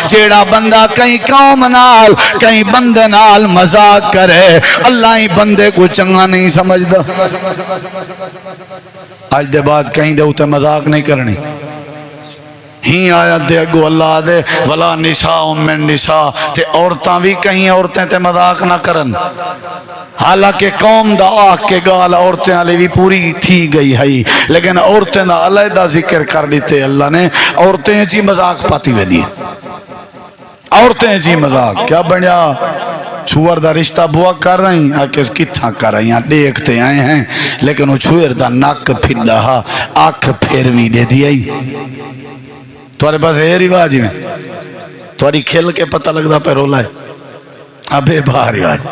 Speaker 1: جیڑا بندہ کئی قوم نال کئی بندے نال مذاق کرے اللہ ہی بندے کو چنگا نہیں سمجھ دا آج دے بعد کہیں دے ہوتے مذاق نہیں کرنی ہی آیت دے اگو اللہ دے ولا نساء من نساء تے عورتاں بھی کہیں عورتیں تے مذاق نہ کرن حالانکہ قوم دا آکھ کے گال عورتیں علی بھی پوری تھی گئی ہے لیکن عورتیں دا علیحدہ ذکر کر لیتے اللہ نے عورتیں جی مذاق پاتی ہوئے دی عورتیں جی مذاق کیا بڑھیا چھوڑ دا رشتہ بوا کر رہی ہیں آکے کتھاں کر رہی ہیں دیکھتے آئے ہیں لیکن وہ چھوڑ دا ناک پھر رہا آنکھ پھیروی دے دی تمہارے پاس ہے رواج میں تمہاری کھیل کے پتہ لگ دا پہ رولا ہے ابے باہر رواج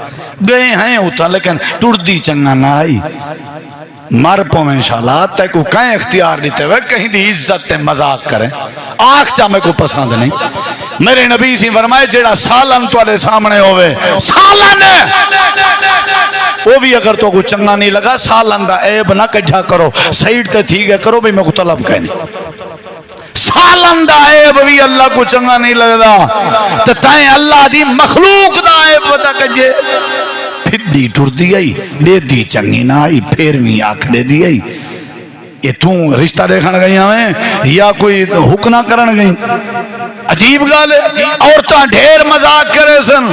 Speaker 1: گئے ہیں اتھا لیکن ٹوڑ دی چنگا نہ آئی مر پو میں انشاءاللہ تے کو کہیں اختیار دیتے ہوئے کہیں دی عزت تے مذاق کریں آنکھ چاہ میں کو پسند نہیں میرے نبی سی فرمائے جیڑا سالن تو علیہ سامنے ہوئے سالن وہ بھی اگر تو کو چنگا نہیں لگا سالن دا عیب نہ کجھا کرو سائیڈ تے تھی گئے کرو بھی میں کو طلب کہنی سالن دا عیب بھی اللہ کو چنگا نہیں لگدا تو تائیں اللہ دی مخلوق دا عیب بتا کجھے پھر دی ٹر دی آئی دے دی چنگی نہ آئی پھر بھی آنکھ دے دی آئی یہ تو رشتہ دیکھن گئی ہمیں یا کوئی حق نہ کرن گئی عجیب گال ہے عورتاں ڈھیر مذاق کرے سن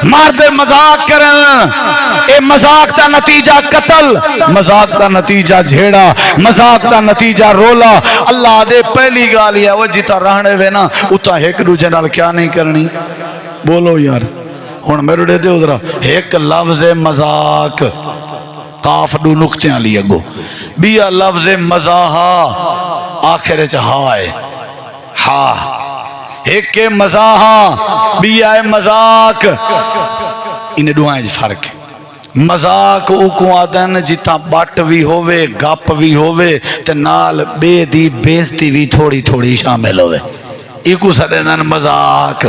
Speaker 1: مرد مذاق کرن اے مذاق تا نتیجہ قتل مذاق تا نتیجہ جھیڑا مذاق تا نتیجہ رولا اللہ دے پہلی گال ہے وہ جتا رہنے وے نا اتا ایک دوجے نال کیا نہیں کرنی بولو یار ہن میرے دے دے ادھرا ایک لفظ مذاق قاف دو نقطے علی اگو بیا لفظ مزاحا آخر چہائے ہاں ایک مزاحا بیا مذاق انہیں دعائیں فرق مذاق اوکو آدن جتا بٹ بھی ہووے گپ بھی ہووے تے نال بے دی بیزتی بھی تھوڑی تھوڑی شامل ہووے ایکو سڑنن مذاق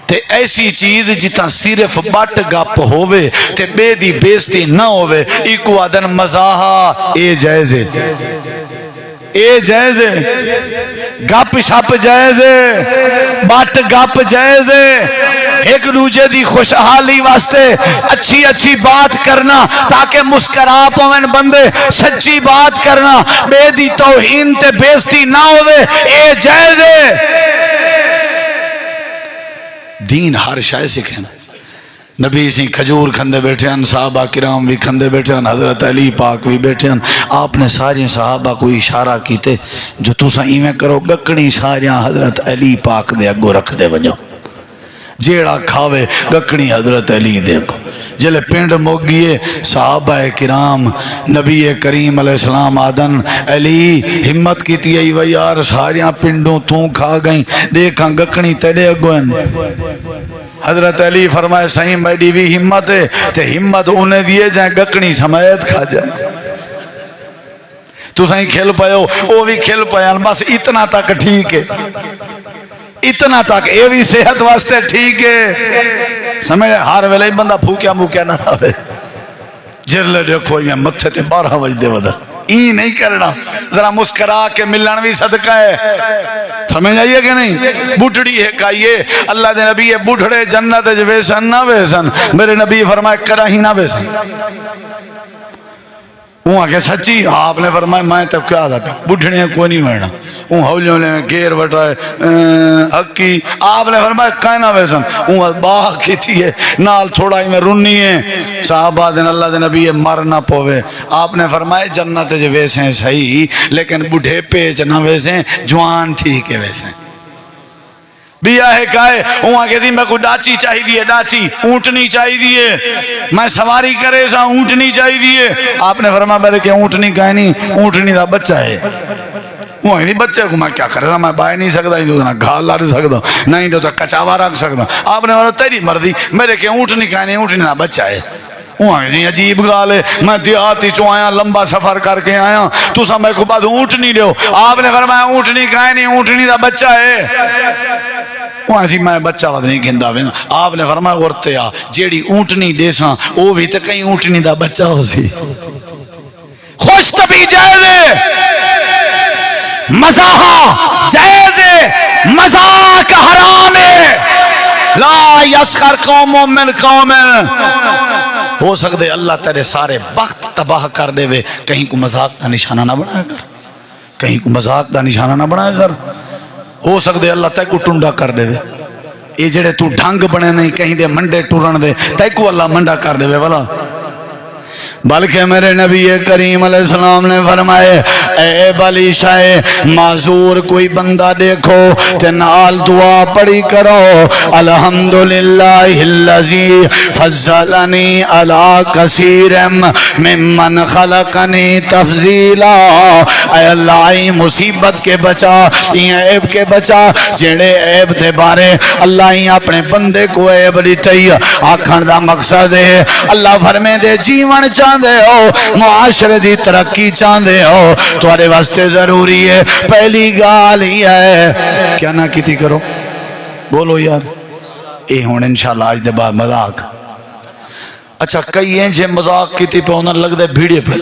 Speaker 1: تے ایسی چیز جتا صرف بٹ گپ ہووے تے بے دی بیزتی نہ ہووے ایکو آدن مزاحا اے جائزے اے جائزے گپ شپ جائزے بٹ گپ جائزے ایک دوجے دی خوشحالی واسطے اچھی اچھی بات کرنا تاکہ مسکرا پوین بندے سچی بات کرنا بے دی توہین تے بیزتی نہ ہووے اے جائزے دین ہر شے سکھیں نبی سی کھجور کھندے بیٹھے ہیں صحابہ کرام بھی کھندے بیٹھے ہیں حضرت علی پاک بھی بیٹھے ہیں آپ نے ساری صحابہ کو اشارہ کیتے جو تسا ایویں کرو گکڑی ساریاں حضرت علی پاک دے اگو رکھ دے ونجو جیڑا کھاوے گکڑی حضرت علی دے اگو جلے پنڈ موگیے صحابہ کرام نبی کریم علیہ السلام آدن علی ہمت کی تھی و یار ساریاں پنڈوں تو کھا گئیں دیکھاں گکڑی تیرے اگو ہیں حضرت علی فرمائے صحیح میڈی بھی ہمت ہے تے ہمت انہیں دیے جائیں گکڑی سمیت کھا جائیں تو صحیح کھل پائے ہو وہ بھی کھل پائے بس اتنا تک ٹھیک ہے اتنا تک یہ بھی صحت واسطے ٹھیک ہے سمجھ ہر ویلے بندہ پھوکیا موکیا نہ رہے جرلے دیکھو یہ متھے تے 12 بجے ودا ای نہیں کرنا ذرا مسکرا کے ملن بھی صدقہ ہے سمجھ آئیے کہ نہیں بڑھڑی ہے کائیے اللہ دے نبی بڑھڑے جنت جو ویسن نہ ویسن میرے نبی فرمائے کرا ہی نہ ویسن وہ آگے سچی آپ نے فرمائے میں تب کیا آدھا پہ بڑھڑیاں کوئی نہیں مرنا وہ ہولیوں نے گیر بٹھائے حقی آپ نے فرمایا کائنا ویسن وہ باہ کی تھی ہے نال تھوڑا ہی میں رنی ہے صحابہ دن اللہ دے نبی مر نہ پوے آپ نے فرمایا جنت جو ویسے ہیں صحیح لیکن بڑھے پیچ نہ ویسے ہیں جوان تھی کے ویسے ہیں بیا ہے کہے وہاں کہتی میں کو ڈاچی چاہی دیئے ڈاچی اونٹنی چاہی دیئے میں سواری کرے سا اونٹنی چاہی دیئے آپ نے فرمایا میرے کہ اونٹنی کہیں نہیں اونٹنی دا بچہ ہے وہ نہیں بچے کو میں کیا کر رہا میں بائے نہیں سکتا ہی تو گھال لار سکتا نہیں تو کچاوا رکھ سکتا آپ نے فرمایا تیری مرضی میرے کہ اونٹنی کہیں نہیں اونٹنی دا بچہ ہے وہاں جی عجیب گال ہے میں دیہاتی چو آیا لمبا سفر کر کے آیا تو سا میں کو بعد اونٹنی دیو آپ نے فرمایا اونٹنی کہیں نہیں اونٹنی دا بچہ ہے وہاں جی میں بچہ وقت نہیں گھندہ ہوئے آپ نے فرمایا ورتے آ جیڑی اونٹنی دیساں وہ بھی تو کہیں اونٹنی دا بچہ ہو سی خوش تبھی جائزے مزاحہ جائزے مذاق حرام ہے لا یسخر قوم من قوم ہو سکتے اللہ تیرے سارے وقت تباہ کر دے وے کہیں کو مذاق دا نشانہ نہ بنایا کر کہیں کو مذاق دا نشانہ نہ بنایا کر ہو سکتے اللہ تے کو ٹنڈا کر دے وے یہ جڑے تو ڈھنگ بنے نہیں کہیں دے منڈے ٹورن دے تے کو اللہ منڈا کر دے وے والا بلکہ میرے نبی کریم علیہ السلام نے فرمائے اے بلی شاہ معذور کوئی بندہ دیکھو تے نال دعا پڑھی کرو الحمدللہ اللذی فضلنی علی کثیر ممن خلقنی تفضیلا اے اللہ ای مصیبت کے بچا ای عیب کے بچا جڑے عیب دے بارے اللہ ای اپنے بندے کو عیب دیتی آکھن دا مقصد ہے اللہ فرمے دے جیون چاہ دے ہو معاشرے دی ترقی چاندے ہو تمہارے واسطے ضروری ہے پہلی گال ہی ہے کیا نہ کیتی کرو بولو یار اے ہون انشاءاللہ آج دے بعد مذاق اچھا کئی ہیں جے مذاق کیتی پہ انہوں لگ دے بھیڑے پہ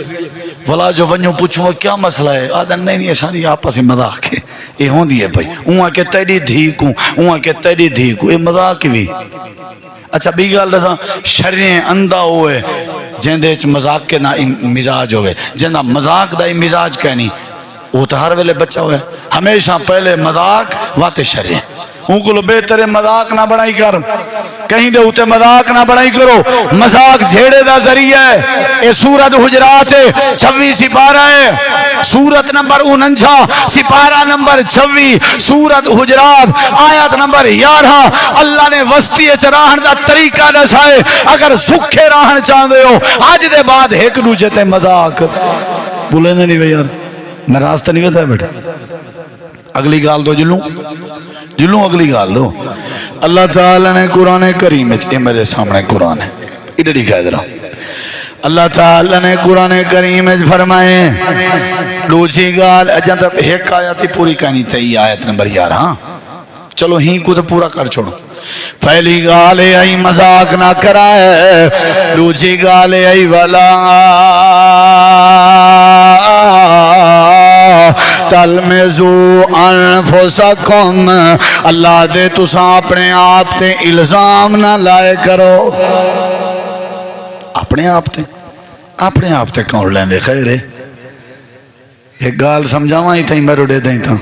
Speaker 1: ولا جو ونیوں پوچھو کیا مسئلہ ہے آدھن نہیں یہ ساری آپس ہی مذاق ہے یہ ہون دیئے بھائی اوہاں کے تیری دھیکوں اوہاں کے تیری دھیکوں یہ مذاق بھی اچھا بھی گال دھا شرعیں اندہ ہوئے جن دے مذاق کے نا مزاج ہوئے جن دا مذاق دا مزاج کہنی وہ تو ہر ویلے بچہ ہوئے ہمیشہ پہلے مذاق واتے شرعیں ان کو بہتر مذاق نہ بڑھائی کر کہیں دے ہوتے مذاق نہ بڑھائی کرو مذاق جھیڑے دا ذریعہ ہے اے سورت حجرات ہے 26 سپارہ ہے سورت نمبر 49 سپارہ نمبر 26 سورت حجرات آیت نمبر 11 اللہ نے وسطی چراہن دا طریقہ دسائے اگر سکھے راہن چاندے ہو آج دے بعد ایک دوجہ تے مذاق بولے نہیں بھئی یار میں راستہ نہیں کہتا ہے بیٹھا اگلی گال دو جلوں اگلی گال دو اللہ تعالیٰ نے قرآن کریم اے میرے سامنے قرآن ہے ادھر ہی کہہ رہا اللہ تعالیٰ نے قرآن کریم فرمائے دوسری گال جب ایک آیت پوری کہنی تھی آیت نمبر 11 چلو ہی کو تو پورا کر چھوڑو پہلی گال ای مذاق نہ کرائے دوسری گال ای والا تلمزو انفسکم اللہ دے تساں اپنے آپ تے الزام نہ لائے کرو اپنے آپ تے کون لیں دے خیر ہے ایک گال سمجھاواں ہی تھیں میں روڑے دیں تھا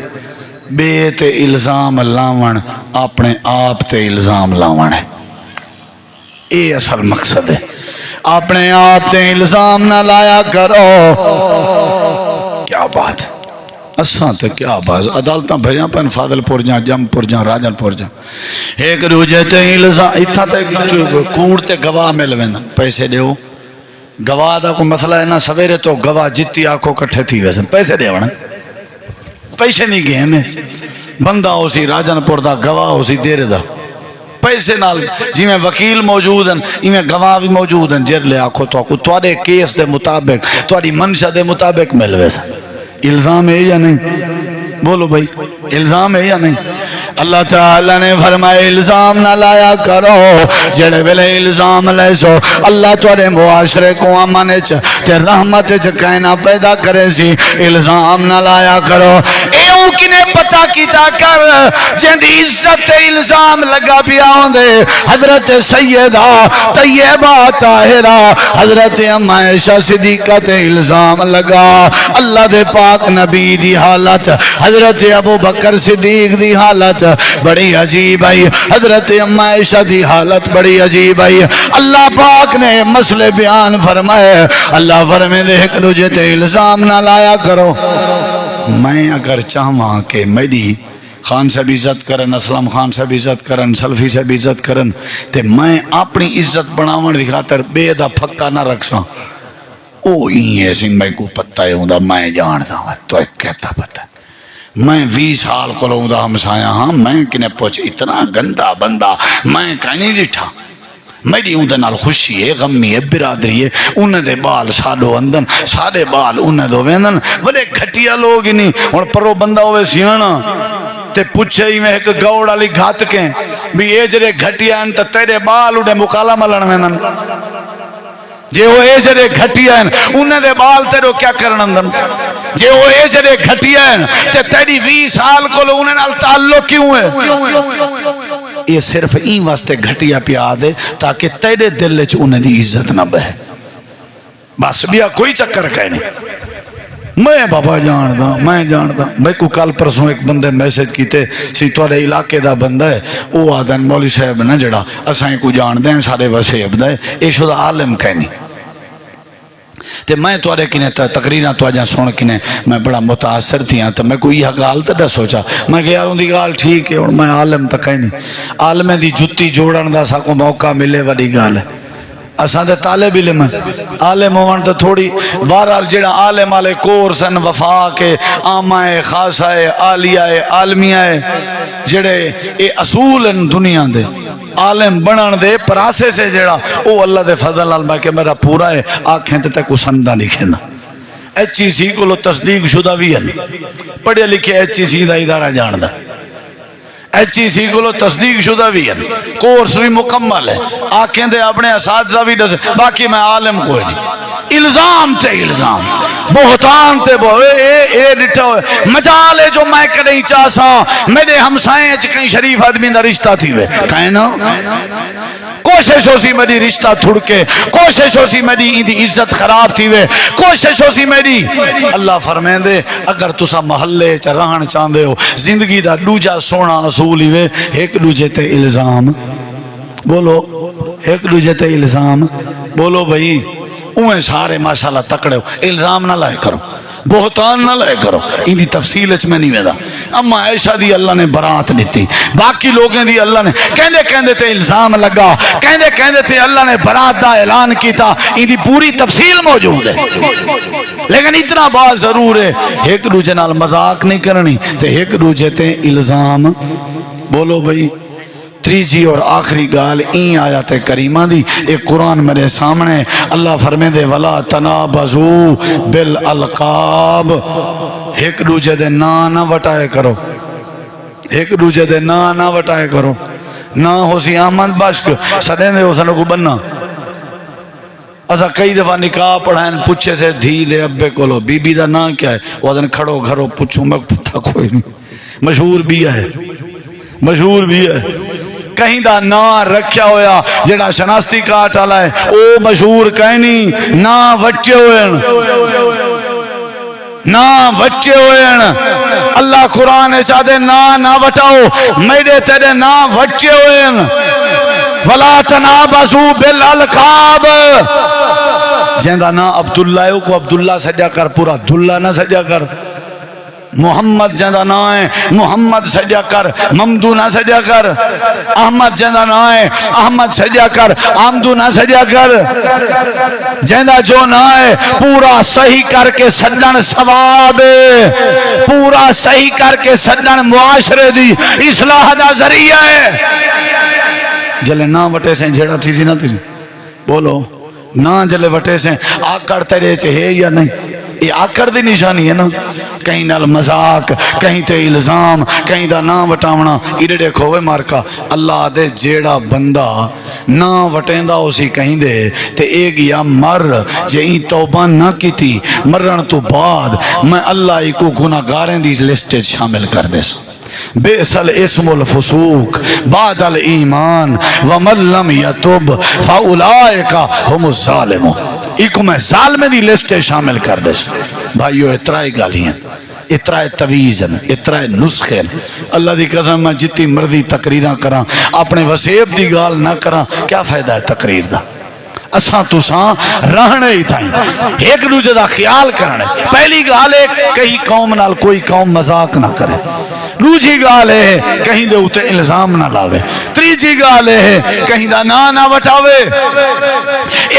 Speaker 1: بے تے الزام لاون اپنے آپ تے الزام لاون ہے، اے اصل مقصد ہے۔ اپنے آپ تے الزام نہ لایا کرو۔ کیا بات، اساں تے کیا بات، عدالتاں بھریاں پن فاضل پور جاں، جم پور جاں، راجن پور جاں، ایک دوجے تے الزام، اتھا تے کوڑ تے گواہ مل ویندن، پیسے دیو گواہ دا کو مسئلہ ہے نا، سویرے تو گواہ جتی آکھو کٹھے تھی ویسن، پیسے دیونا، پیسے نہیں گئے ہمیں، بندہ ہو سی راجن پور دا، گواہ ہو سی دیر دا، پیسے نال جی میں وکیل موجود ہیں، میں گواہ بھی موجود ہیں، جر لے آکھو تو آکھو توڑے کیس دے مطابق، توڑی منشا دے مطابق مل ویسا۔ الزام ہے یا نہیں؟ بولو بھائی، الزام ہے یا نہیں؟ اللہ تعالیٰ نے فرمائے الزام نہ لایا کرو، جڑے ویلے الزام لے سو اللہ توڑے معاشرے کو امن تے رحمت کائنا پیدا کرے سی، الزام نہ لایا کرو۔ ایوں کنے پتہ کیتا کر جندی عزت الزام لگا پیا ہوندے، حضرت سیدہ طیبہ طاہرہ حضرت ام عائشہ صدیقہ تے الزام لگا، اللہ دے پاک نبی دی حالت، حضرت ابو بکر صدیق دی حالت بڑی عجیب آئی، حضرت ام عائشہ دی حالت بڑی عجیب آئی۔ اللہ پاک نے مسئلے بیان فرمائے، اللہ فرمائے دے ایک دوجے تے الزام نہ لایا کرو۔ میں اگر چاہواں کہ میری خان سے بھی عزت کرن، اسلام خان سے بھی عزت کرن، سلفی سے بھی عزت کرن، تے میں اپنی عزت بناون دی خاطر بے دا پھکا نہ رکھساں، او ہی ایسی میں کو پتہ ہے ہوں دا میں جاندا ہوں، تو ایک کہتا پتہ میں 20 سال کو لوں دا ہمسایا ہاں، میں کنے پوچھ اتنا گندا بندہ میں کہیں نہیں ڈٹھا، میری اون دے نال خوشی ہے، غمی ہے، برادری ہے، انہیں دے بال سادو اندن، سادے بال انہیں دو ویندن، بڑے گھٹیا لوگ ہی نہیں، اور پرو بندہ ہوئے سیانا تے پوچھے ہی میں ایک گوڑ علی گھات کے بھی اے جرے گھٹیا ہیں تا تیرے بال انہیں مکالمہ لڑ ویندن، جے وہ اے جرے گھٹیا ہیں انہیں دے بال تیرو کیا کرن اندن، جے وہ اے جرے گھٹیا ہیں تے تیری 20 سال کو لو انہیں نال تعلق کیوں ہے؟ یہ صرف این واسطے گھٹیا پیا دے تاکہ تیرے دل چ انہیں دی عزت نہ بہے، بس بیا کوئی چکر کہیں نہیں۔ میں بابا جاندا، میں جاندا، میں کو کل پرسوں ایک بندے میسج کیتے سی توڑے علاقے دا بندہ ہے، او آدھن مولی صاحب نہ جڑا اسائیں کو جان دیں سارے وسیب دے، اے شدہ عالم کہنی تے میں توڑے کنے تقریرہ تو آجاں سن کنے میں بڑا متاثر تھی ہیں، تو میں کوئی یہ گال تو نہ سوچا، میں کہ یاروں دی گال ٹھیک ہے، اور میں عالم تک کہیں نہیں، عالم دی جتی جوڑن دا سا کو موقع ملے وڈی گال ہے، اساں دے طالب علم عالم ہون تو تھوڑی بہرحال جڑا عالم والے کورسن وفا کے عامہ خاصہ عالیہ عالمیہ جڑے اے اصول ان دنیا دے عالم بنان دے پراسے سے جڑا او اللہ دے فضل علمہ کہ میرا پورا ہے آنکھیں تے تک اسندہ لکھنا HEC کو لو تصدیق شدہ بھی ہے پڑھے لکھے HEC دا ادارہ جان دا HEC کو لو تصدیق شدہ بھی ہے کورس بھی مکمل ہے آنکھیں دے اپنے اساتذہ بھی دس باقی میں عالم کوئی نہیں الزام تے الزام بہتان تے اے ڈٹھا ہوئے مجالے جو میں کریں چاہسا میرے ہمسائیں کہیں شریف آدمی دا رشتہ تھی ہوئے کہیں نا کوشش ہو سی میری رشتہ تھڑکے کوشش ہو سی میری ایندی عزت خراب تھی ہوئے کوشش ہو سی میری اللہ فرمائیں دے اگر تسا محلے چا رہن چاندے ہو زندگی دا دوجا سونا اصول ہوئے ایک دوجے تے الزام بولو ایک دوجے تے الزام بولو بھئی اوہیں سارے ماشاءاللہ تکڑے ہو الزام نہ لائے کرو بہتان نہ لائے کرو ان دی تفصیل اچ میں نہیں ویدہ اما عائشہ دی اللہ نے برات دیتی باقی لوگیں دی اللہ نے کہندے تے الزام لگا کہندے تے اللہ نے برات دا اعلان کیتا ان دی پوری تفصیل موجود ہے لیکن اتنا بات ضرور ہے ایک دوجے نال مذاق نہیں کرنی تے ایک دوجے تے الزام بولو بھئی تیجی اور آخری گال این آیات کریمہ دی ایک قرآن میرے سامنے اللہ فرمے دے وَلَا تَنَابَزُوا بِالْأَلْقَابِ ایک دوجہ دے نہ وٹائے کرو ایک دوجہ دے نہ وٹائے کرو نہ ہو سی احمد باشک سڑے دے ہو سنو کو بننا ایسا کئی دفعہ نکاح پڑھائیں پوچھے سے دھی دے ابے کو لو بی بی دا نا کیا ہے وہ دن کھڑو گھرو پوچھوں میں پتہ کوئی نہیں مشہور بھی ہے مشہور بھی ہے کہیں دا نا رکھیا ہویا جڑا شناستی کاٹ آلا ہے او مشہور کہیں نہیں نا وٹے ہوئے نہ بچے ہوئے اللہ قرآن چاہتے نہ وٹاؤ میرے تیرے نہ بچے ہوئے ولا تنابزوا بالالقاب جہاں نا عبداللہ ہے کو عبداللہ سجا کر پورا دلہ نہ سجا کر محمد جہاں نا ہے محمد سجا کر ممدو نہ سجا کر احمد جہاں نا ہے احمد سجا کر آمدو نہ سجا کر جہاں جو نا ہے پورا صحیح کر کے سجن ثواب پورا صحیح کر کے سجن معاشرے دی اصلاح دا ذریعہ ہے جلے نہ وٹے سے جھیڑا تھی سی نہ تھی بولو نہ جلے وٹے سے آکڑ تیرے چاہے یا نہیں یہ آکڑ دی نشانی ہے نا کہیں نال مذاق کہیں تے الزام کہیں دا نہ وٹاونا ایڈے کھوے مارکا اللہ دے جیڑا بندہ نہ وٹیں دا اسی کہیں دے تے ایک یا مر جہیں توبہ نہ کی تھی مرن تو بعد میں اللہ کو گناہگاریں دی لسٹ شامل کر دے سا بئس الاسم الفسوق بعد الایمان ومن لم یتب فاولئک هم الظالمون ایک میں ظالم دی لسٹ شامل کر دے بھائیو اترائی گالیاں اترائی تویزن اترائی نسخے اللہ دی قسم میں جتنی مرضی تقریراں کراں اپنے وسیب دی گال نہ کراں کیا فائدہ ہے تقریر دا اساں تساں رہنے ہی تھائیں ایک دوجہ دا خیال کرنے پہلی گال ہے کہیں قوم نال کوئی قوم مذاق نہ کرے دوسری گال ہے کہیں دے اتے الزام نہ لاوے تیسری گال ہے کہیں دا نہ وٹاوے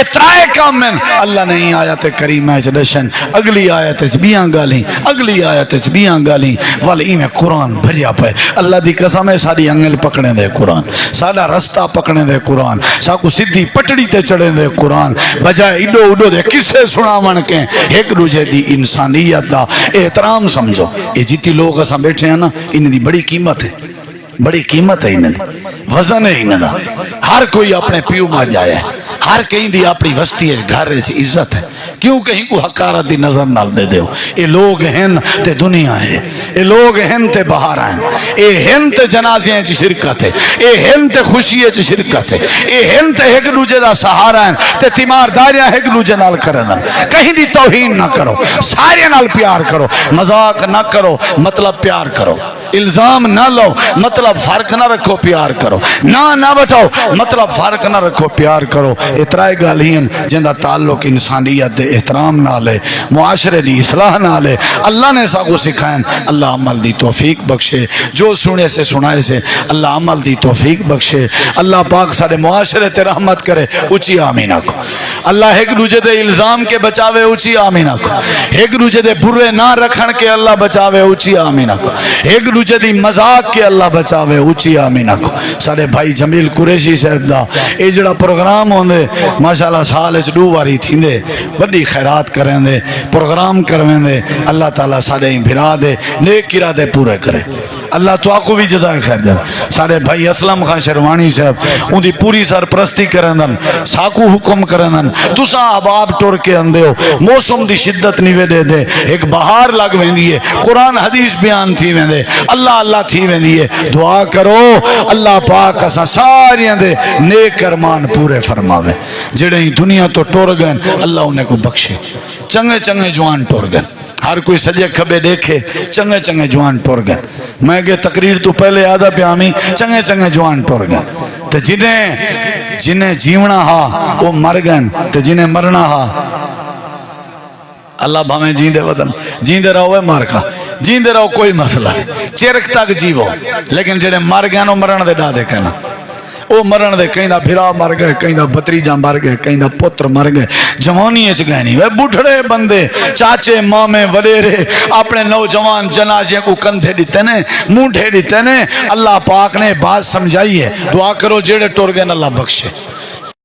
Speaker 1: اترائے کام میں اللہ نہیں آیت کریمہ چدشن اگلی آیت بیاں گالیں اگلی آیت بیاں گالیں والی میں قرآن بھریا پہ اللہ دی قسم ہے ساری انگل پکڑنے دے قرآن سارا رستہ پکڑنے دے قرآن ساکو سدھی پٹڑی تے چڑھنے دے قرآن بجائے اڈو دے کسے سناون کے ایک دوجے دی انسانیت دا احترام سمجھو یہ جیتی لوگ اساں بیٹھے ہیں نا انہیں دی بڑی قیمت ہے بڑی قیمت ہے انہیں دی وزن ہے انہیں دا ہر کوئی اپنے پیو ماں جائے ہر کہیں دی اپنی وسطی ہے گھر ہے عزت ہے کیوں کہیں کو حقارت دی نظر نہ دے دیو اے لوگ ہیں تے دنیا ہے اے لوگ ہیں تے بہار ہیں اے ہیں تے جنازے ہیں شرکت ہے اے ہیں تے خوشی ہے شرکت ہے اے ہیں تے ایک دوجے دا سہارا ہیں تے تیمارداریاں ایک دوجے نال کرن کہیں دی توہین نہ کرو سارے نال پیار کرو مذاق نہ کرو مطلب پیار کرو الزام نہ لو مطلب فرق نہ رکھو پیار کرو نہ بٹاؤ مطلب فرق نہ رکھو پیار کرو اترائے گالین جندہ تعلق انسانیت دے احترام نہ لے معاشرے دی اصلاح نہ لے اللہ نے ساکو سکھائیں اللہ عمل دی توفیق بخشے جو سنے سے سنائے سے اللہ عمل دی توفیق بخشے اللہ پاک سارے معاشرے تے رحمت کرے اچھی آمینہ کو اللہ ایک دوجہ دے الزام کے بچاوے اچھی آمینہ کو ایک دوجہ دے برے نہ رکھن کے اللہ بچاوے اچھی آمینہ کو ایک دوجہ دی مذاق کے اللہ بچاوے اچھی آمینہ کو سارے بھائی جمیل قریشی صاحب دا اے جڑا پروگرام ہوندے ماشاءاللہ سال اچ 2 واری تھیندے بڑی خیرات کریں دے پروگرام کرویں دے اللہ تعالیٰ سارے بھرا دے نیک ارادے پورے کرے اللہ تو آکو بھی جزائے خیر دے سارے بھائی اسلم خان شروانی صاحب ان دی پوری سرپرستی کرندن ساکو حکم کرندن تساں عباب ٹور کے اندے ہو موسم دی شدت نیوے دے دے ایک بہار لگ ویندی ہے قرآن حدیث بیان تھی ویندے اللہ اللہ تھی ویندی ہے دعا کرو اللہ پاک اساں ساریاں دے نیک ارمان پورے فرماوے جڑے ہی دنیا تو ٹور گئن اللہ انہیں کو بخشے چنگے چنگے جوان ٹور گئن ہر کوئی سجے کھبے دیکھے چنگے چنگے جوان ٹور گئن میں کہ تقریر تو پہلے آدھا پیامی چنگے چنگے جوان ٹور گئن تو جنہیں جیونا ہا وہ مر گئن تو جنہیں مرنا ہا اللہ بھامیں جیندے وطن جیندے رہو ہے مارکا جیندے رہو کوئی مسئلہ چرک تک جیو لیکن جنہیں مر گئن وہ مرن دے ڈا دے کہنا وہ مرن دے کہیں دا بھرا مر گئے کہیں دا بتریجاں مر گئے کہیں دا پتر مر گئے جوانی اچ گئے نہیں وہ بڑھڑے بندے چاچے مامے وڈیرے اپنے نوجوان جنازے کو کندھے دیتے نے منڈے دیتے نے اللہ پاک نے بات سمجھائی ہے دعا کرو جیڑے ٹور گئے اللہ بخشے